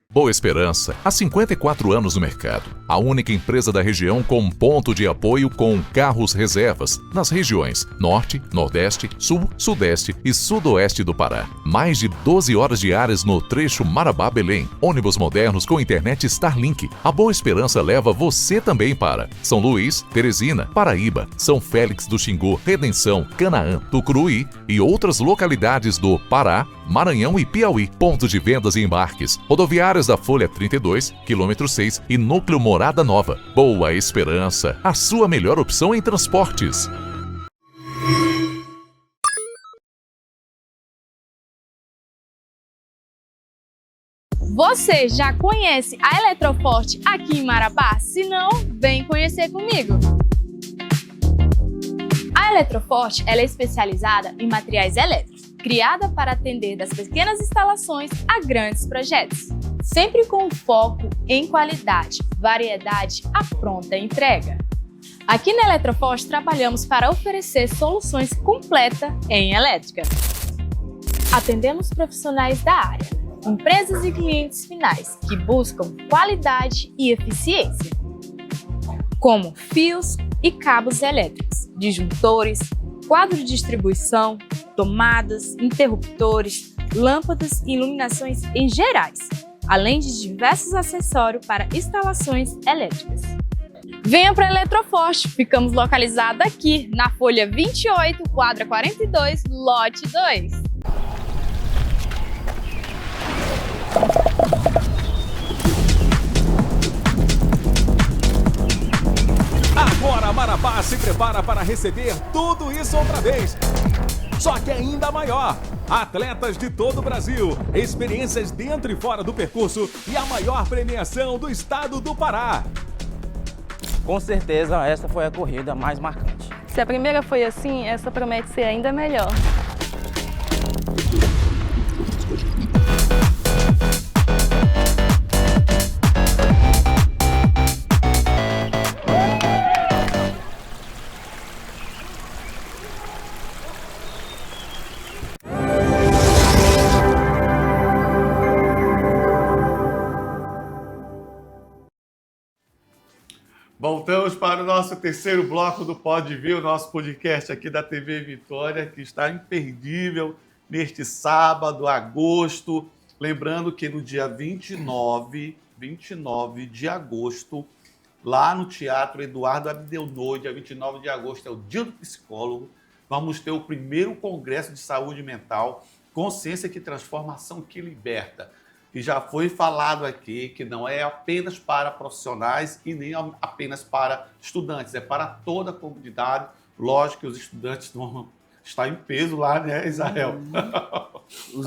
Boa Esperança, há 54 anos no mercado. A única empresa da região com ponto de apoio com carros reservas nas regiões Norte, Nordeste, Sul, Sudeste e Sudoeste do Pará. Mais de 12 horas diárias no trecho Marabá-Belém. Ônibus modernos com internet Starlink. A Boa Esperança leva você também para São Luís, Teresina, Paraíba, São Félix do Xingu, Redenção, Canaã, Tucuruí e outras localidades do Pará, Maranhão e Piauí. Pontos de vendas e embarques. Rodoviárias da Folha 32, quilômetro 6 e Núcleo Morada Nova. Boa Esperança, a sua melhor opção em transportes. Você já conhece a Eletroforte aqui em Marabá? Se não, vem conhecer comigo. A Eletroforte ela é especializada em materiais elétricos, criada para atender das pequenas instalações a grandes projetos, sempre com foco em qualidade, variedade à pronta entrega. Aqui na Eletroforte trabalhamos para oferecer soluções completas em elétrica. Atendemos profissionais da área, empresas e clientes finais que buscam qualidade e eficiência, como fios e cabos elétricos, disjuntores, quadro de distribuição, tomadas, interruptores, lâmpadas e iluminações em gerais, além de diversos acessórios para instalações elétricas. Venha para a Eletroforte, ficamos localizados aqui na Folha 28, quadra 42, lote 2. Agora Marabá se prepara para receber tudo isso outra vez. Só que ainda maior. Atletas de todo o Brasil, experiências dentro e fora do percurso e a maior premiação do estado do Pará. Com certeza essa foi a corrida mais marcante. Se a primeira foi assim, essa promete ser ainda melhor. Voltamos para o nosso terceiro bloco do Pode Ver, o nosso podcast aqui da TV Vitória, que está imperdível neste sábado, agosto. Lembrando que no dia 29 de agosto, lá no Teatro Eduardo Abdelnoy, dia 29 de agosto, é o Dia do Psicólogo, vamos ter o primeiro Congresso de Saúde Mental, Consciência que Transforma, Ação que Liberta. E já foi falado aqui que não é apenas para profissionais e nem apenas para estudantes, é para toda a comunidade. Lógico que os estudantes vão estar em peso lá, né, Israel?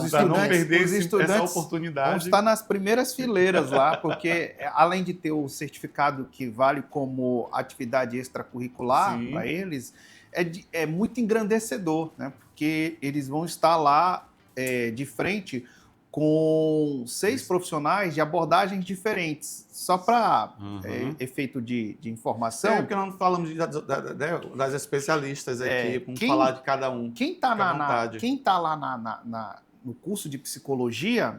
Para não perder essa oportunidade. Vão estar nas primeiras fileiras lá, porque além de ter o certificado que vale como atividade extracurricular para eles, é muito engrandecedor, né? Porque eles vão estar lá de frente com 6 profissionais de abordagens diferentes. Só para efeito de informação. Porque nós falamos das especialistas aqui, vamos falar de cada um. Quem está lá no curso de psicologia,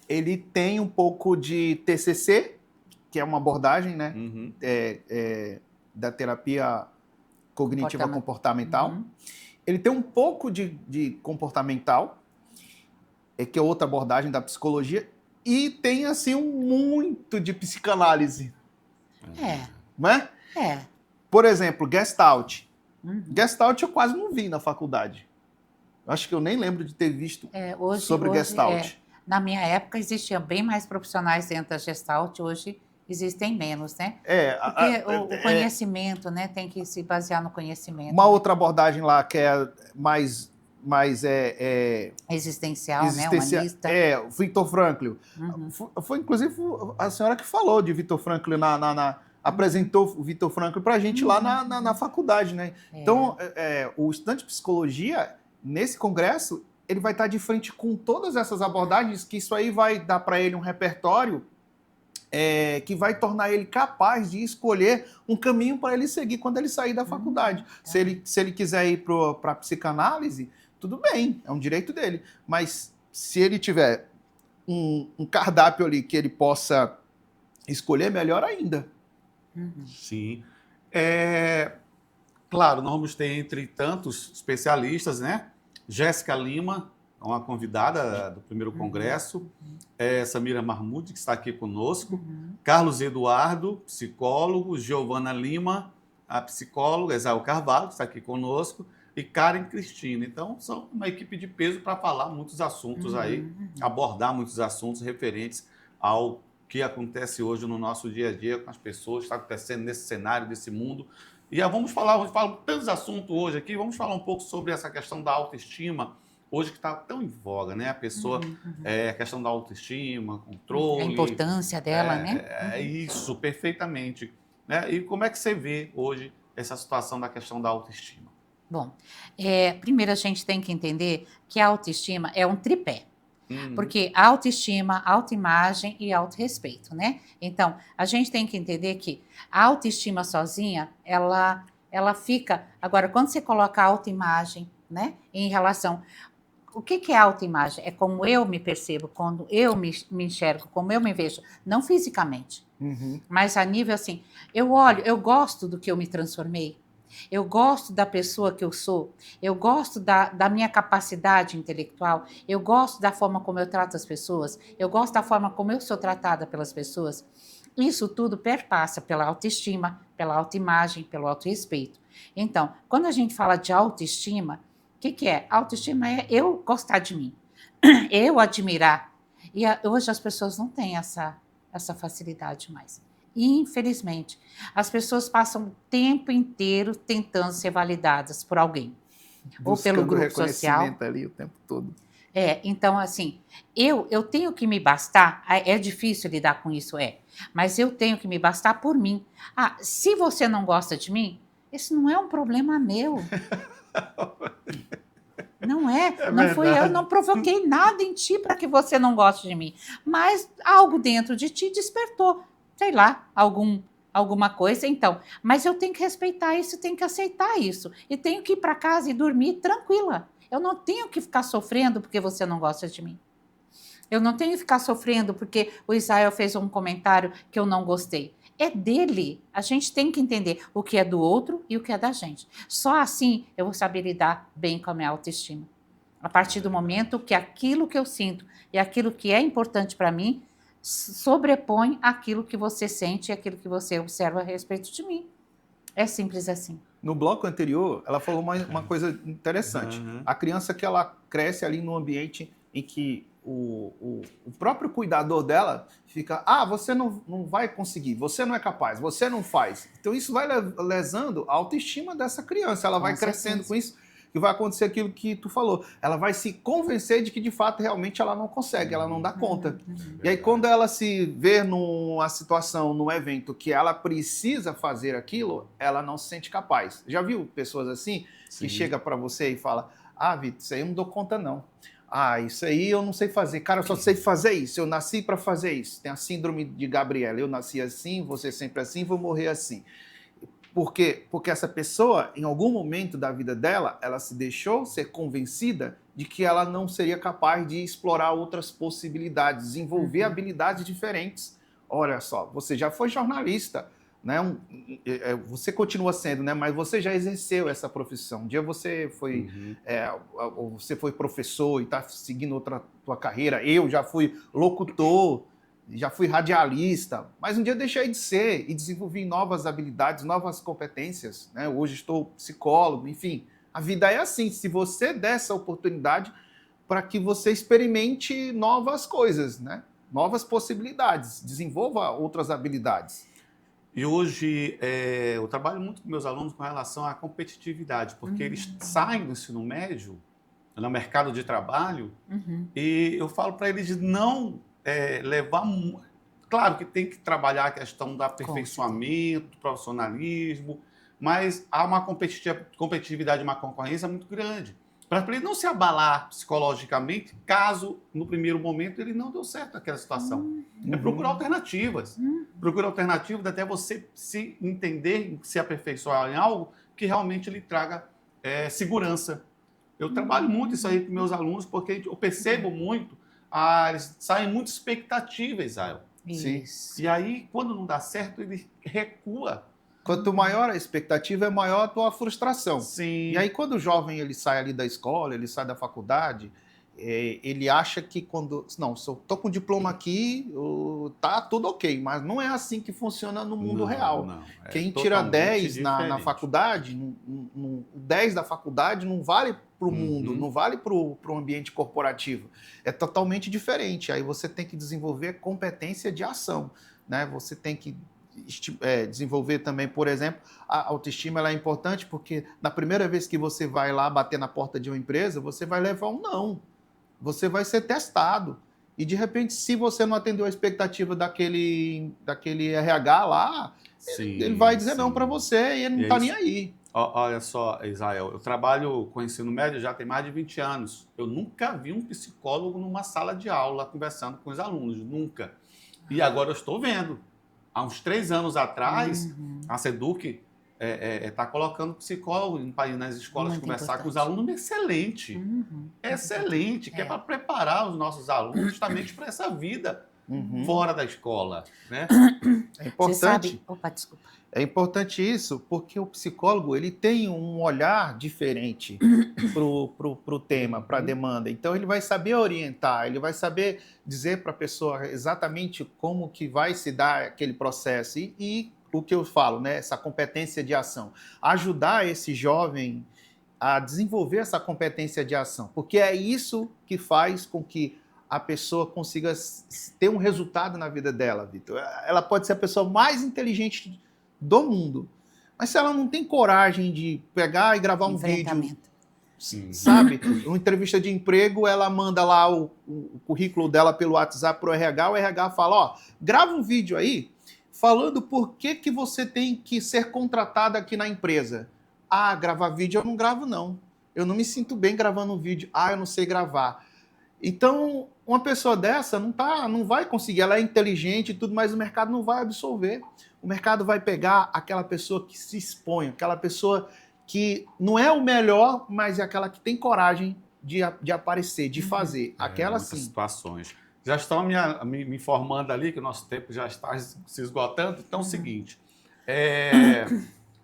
ele tem um pouco de TCC, que é uma abordagem, né, da terapia cognitiva comportamental. Ele tem um pouco de comportamental, que é outra abordagem da psicologia, e tem, assim, muito de psicanálise. Né? Por exemplo, Gestalt. Gestalt eu quase não vi na faculdade. Acho que eu nem lembro de ter visto sobre Gestalt. Na minha época existiam bem mais profissionais dentro da Gestalt, hoje existem menos, né? Porque o conhecimento, né, tem que se basear no conhecimento. Uma outra abordagem lá que é mais existencial, né, humanista. Viktor Frankl. Foi inclusive a senhora que falou de Viktor Frankl, apresentou o Viktor Frankl para a gente lá na faculdade, né? Então, o estudante de psicologia, nesse congresso, ele vai estar de frente com todas essas abordagens, que isso aí vai dar para ele um repertório que vai tornar ele capaz de escolher um caminho para ele seguir quando ele sair da faculdade. Se ele quiser ir para a psicanálise, tudo bem, é um direito dele. Mas se ele tiver um cardápio ali que ele possa escolher, melhor ainda. Sim. Claro, nós vamos ter entre tantos especialistas, né? Jéssica Lima, uma convidada do primeiro congresso, Samira Mahmoud, que está aqui conosco, Carlos Eduardo, psicólogo, Giovana Lima, a psicóloga, Esael Carvalho, que está aqui conosco, e Karen Cristina. Então, são uma equipe de peso para falar muitos assuntos aí, abordar muitos assuntos referentes ao que acontece hoje no nosso dia a dia com as pessoas, que está acontecendo nesse cenário, desse mundo. E vamos falar tantos assuntos hoje aqui, vamos falar um pouco sobre essa questão da autoestima, hoje que está tão em voga, né? A pessoa, a questão da autoestima, controle. A importância dela, né? Isso, perfeitamente. Né? E como é que você vê hoje essa situação da questão da autoestima? Bom, primeiro a gente tem que entender que a autoestima é um tripé. Porque autoestima, autoimagem e autorrespeito, né? Então, a gente tem que entender que a autoestima sozinha, ela fica... Agora, quando você coloca a autoimagem, né? Em relação... O que é autoimagem? É como eu me percebo, quando eu me enxergo, como eu me vejo. Não fisicamente, mas a nível assim... Eu olho, eu gosto do que eu me transformei. Eu gosto da pessoa que eu sou, eu gosto da minha capacidade intelectual, eu gosto da forma como eu trato as pessoas, eu gosto da forma como eu sou tratada pelas pessoas. Isso tudo perpassa pela autoestima, pela autoimagem, pelo autorrespeito. Então, quando a gente fala de autoestima, o que é? Autoestima é eu gostar de mim, eu admirar. E hoje as pessoas não têm essa facilidade mais. Infelizmente, as pessoas passam o tempo inteiro tentando ser validadas por alguém. Ou pelo grupo social. Ali o tempo todo. Então, assim, eu tenho que me bastar, é difícil lidar com isso, mas eu tenho que me bastar por mim. Se você não gosta de mim, esse não é um problema meu. Não não fui eu, não provoquei nada em ti para que você não goste de mim. Mas algo dentro de ti despertou. Sei lá, alguma coisa, então. Mas eu tenho que respeitar isso, tenho que aceitar isso. E tenho que ir para casa e dormir tranquila. Eu não tenho que ficar sofrendo porque você não gosta de mim. Eu não tenho que ficar sofrendo porque o Israel fez um comentário que eu não gostei. É dele. A gente tem que entender o que é do outro e o que é da gente. Só assim eu vou saber lidar bem com a minha autoestima. A partir do momento que aquilo que eu sinto e aquilo que é importante para mim sobrepõe aquilo que você sente e aquilo que você observa a respeito de mim. É simples assim. No bloco anterior, ela falou uma coisa interessante. A criança que ela cresce ali num ambiente em que o próprio cuidador dela fica, você não vai conseguir, você não é capaz, você não faz. Então isso vai lesando a autoestima dessa criança. Ela vai crescendo com isso. E vai acontecer aquilo que tu falou. Ela vai se convencer de que, de fato, realmente ela não consegue, ela não dá conta. E aí, quando ela se vê numa situação, num evento que ela precisa fazer aquilo, ela não se sente capaz. Já viu pessoas assim? Que chega para você e fala, Vitor, isso aí eu não dou conta, não. Isso aí eu não sei fazer. Cara, eu só sei fazer isso. Eu nasci para fazer isso. Tem a síndrome de Gabriela. Eu nasci assim, você sempre assim, vou morrer assim. Por quê? Porque essa pessoa, em algum momento da vida dela, ela se deixou ser convencida de que ela não seria capaz de explorar outras possibilidades, desenvolver habilidades diferentes. olha só, você já foi jornalista, né? Você continua sendo, né? Mas você já exerceu essa profissão. Um dia você foi, você foi professor e está seguindo tua carreira. Eu já fui locutor, já fui radialista, mas um dia eu deixei de ser e desenvolvi novas habilidades, novas competências, né? Hoje estou psicólogo, enfim. A vida é assim, se você der essa oportunidade para que você experimente novas coisas, né? Novas possibilidades, desenvolva outras habilidades. E hoje eu trabalho muito com meus alunos com relação à competitividade, porque eles saem do ensino médio, no mercado de trabalho, e eu falo para eles não levar... Claro que tem que trabalhar a questão do aperfeiçoamento, do profissionalismo, mas há uma competitividade, uma concorrência muito grande. Para ele não se abalar psicologicamente, caso no primeiro momento ele não deu certo naquela situação. É procurar alternativas. Procura alternativas até você se entender, se aperfeiçoar em algo que realmente lhe traga segurança. Eu trabalho muito isso aí com meus alunos, porque eu percebo muito, eles saem muito expectativas, Israel. Isso. E aí, quando não dá certo, ele recua. Quanto maior a expectativa, é maior a tua frustração. Sim. E aí, quando o jovem ele sai ali da escola, ele sai da faculdade, ele acha que quando... Não, se eu tô com diploma aqui, tá tudo ok. Mas não é assim que funciona no mundo real. Não. Quem tira 10 na faculdade, o 10 da faculdade não vale para o mundo, não vale para o ambiente corporativo. É totalmente diferente. Aí você tem que desenvolver competência de ação, né? Você tem que desenvolver também, por exemplo, a autoestima. Ela é importante porque na primeira vez que você vai lá bater na porta de uma empresa, você vai levar um não. Você vai ser testado. E de repente, se você não atendeu a expectativa daquele RH lá, ele vai dizer não para você e ele não está nem aí. Olha só, Israel, eu trabalho com ensino médio já tem mais de 20 anos. Eu nunca vi um psicólogo numa sala de aula conversando com os alunos, nunca. E agora eu estou vendo. Há uns 3 anos atrás, a SEDUC está colocando psicólogo nas escolas muito conversar importante com os alunos. Excelente. Excelente. Que é para preparar os nossos alunos justamente para essa vida fora da escola. Né? É importante. Você sabe... Opa, desculpa. É importante isso porque o psicólogo ele tem um olhar diferente pro tema, para a demanda. Então ele vai saber orientar, ele vai saber dizer para a pessoa exatamente como que vai se dar aquele processo. E o que eu falo, né, essa competência de ação. Ajudar esse jovem a desenvolver essa competência de ação, porque é isso que faz com que a pessoa consiga ter um resultado na vida dela, Vitor. Ela pode ser a pessoa mais inteligente do mundo, mas se ela não tem coragem de pegar e gravar um vídeo, sabe? Uma entrevista de emprego, ela manda lá o currículo dela pelo WhatsApp pro RH, o RH fala, ó, grava um vídeo aí falando por que você tem que ser contratada aqui na empresa. Ah, gravar vídeo eu não gravo não. Eu não me sinto bem gravando um vídeo. Ah, eu não sei gravar. Então, uma pessoa dessa não vai conseguir, ela é inteligente e tudo, mas o mercado não vai absorver. O mercado vai pegar aquela pessoa que se expõe, aquela pessoa que não é o melhor, mas é aquela que tem coragem de aparecer, de fazer. Aquela sim. Situações. Já estão me informando ali que o nosso tempo já está se esgotando. Então, é o seguinte,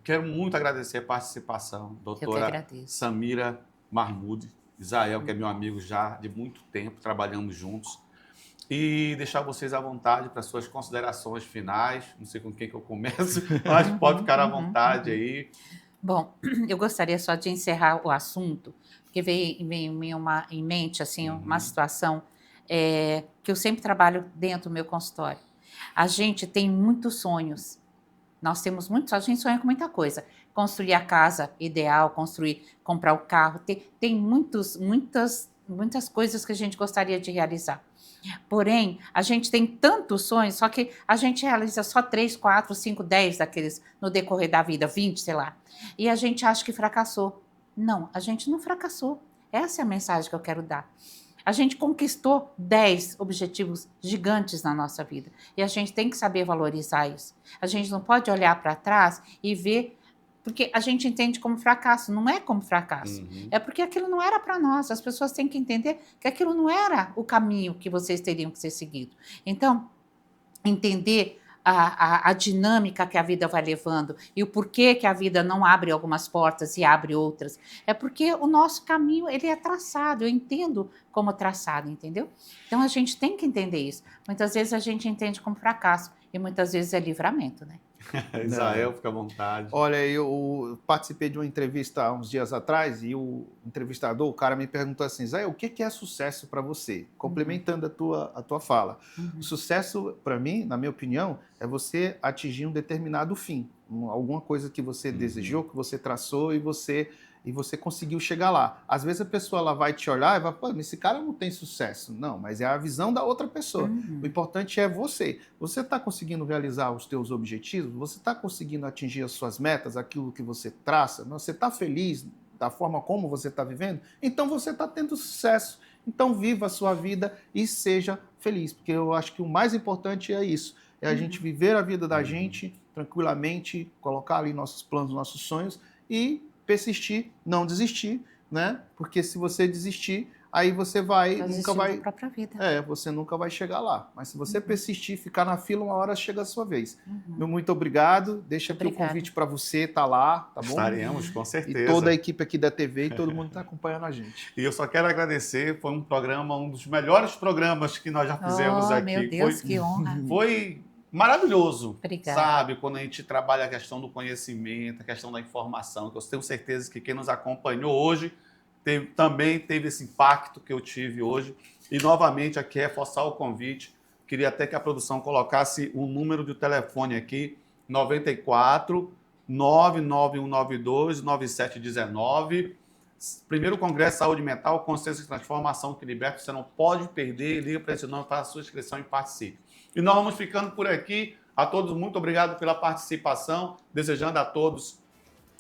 quero muito agradecer a participação, doutora Samira Mahmoud, Israel, que é meu amigo já de muito tempo, trabalhamos juntos. E deixar vocês à vontade para suas considerações finais. Não sei com quem que eu começo, mas pode ficar à vontade aí. Bom, eu gostaria só de encerrar o assunto, porque veio em mente assim, uma situação que eu sempre trabalho dentro do meu consultório. A gente tem muitos sonhos. Nós temos muitos, a gente sonha com muita coisa. Construir a casa ideal, comprar o carro. Tem muitas coisas que a gente gostaria de realizar. Porém, a gente tem tantos sonhos, só que a gente realiza só 3, 4, 5, 10 daqueles no decorrer da vida, 20, sei lá. E a gente acha que fracassou. Não, a gente não fracassou. Essa é a mensagem que eu quero dar. A gente conquistou 10 objetivos gigantes na nossa vida. E a gente tem que saber valorizar isso. A gente não pode olhar para trás e ver... Porque a gente entende como fracasso, não é como fracasso. É porque aquilo não era para nós. As pessoas têm que entender que aquilo não era o caminho que vocês teriam que ser seguido. Então, entender a dinâmica que a vida vai levando e o porquê que a vida não abre algumas portas e abre outras. É porque o nosso caminho, ele é traçado, eu entendo como traçado, entendeu? Então a gente tem que entender isso. Muitas vezes a gente entende como fracasso e muitas vezes é livramento, né? Israel, fica à vontade. Olha, eu participei de uma entrevista há uns dias atrás e o entrevistador, o cara me perguntou assim, Israel, o que é sucesso para você? Complementando a tua fala. O sucesso, para mim, na minha opinião, é você atingir um determinado fim. Alguma coisa que você desejou, que você traçou e você conseguiu chegar lá. Às vezes a pessoa ela vai te olhar e vai, pô, mas esse cara não tem sucesso. Não, mas é a visão da outra pessoa. O importante é você. Você está conseguindo realizar os teus objetivos? Você está conseguindo atingir as suas metas, aquilo que você traça? Você está feliz da forma como você está vivendo? Então você está tendo sucesso. Então viva a sua vida e seja feliz. Porque eu acho que o mais importante é isso. É a gente viver a vida da gente tranquilamente, colocar ali nossos planos, nossos sonhos e persistir, não desistir, né? Porque se você desistir, aí você nunca vai... da própria vida. Você nunca vai chegar lá. Mas se você persistir, ficar na fila, uma hora chega a sua vez. Meu muito obrigado. Deixa aqui o convite para você estar lá, tá bom? Estaremos, com certeza. E toda a equipe aqui da TV e todo mundo está acompanhando a gente. E eu só quero agradecer, foi um programa, um dos melhores programas que nós já fizemos aqui. Meu Deus, que honra. Foi maravilhoso, Obrigada. sabe? Quando a gente trabalha a questão do conhecimento, a questão da informação, que eu tenho certeza que quem nos acompanhou hoje também teve esse impacto que eu tive hoje. E, novamente, aqui reforçar o convite. Queria até que a produção colocasse um número de telefone aqui, 94 99192 9719. Primeiro Congresso de Saúde Mental, Consciência e Transformação que Liberta. Você não pode perder. Liga para esse nome, faça a sua inscrição e participe. E nós vamos ficando por aqui. A todos, muito obrigado pela participação. Desejando a todos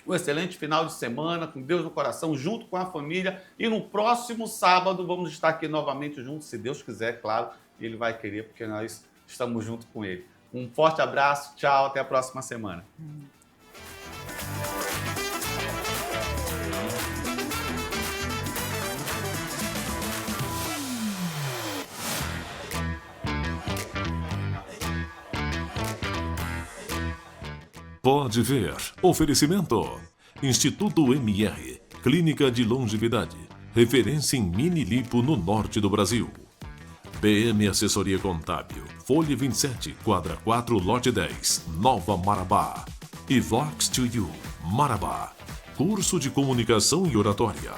um excelente final de semana, com Deus no coração, junto com a família. E no próximo sábado vamos estar aqui novamente juntos, se Deus quiser, claro. E Ele vai querer, porque nós estamos junto com Ele. Um forte abraço, tchau, até a próxima semana. Pode ver. Oferecimento. Instituto MR. Clínica de Longevidade. Referência em mini lipo no norte do Brasil. BM Assessoria Contábil. Folha 27, quadra 4, lote 10. Nova Marabá. E Vox to You. Marabá. Curso de Comunicação e Oratória.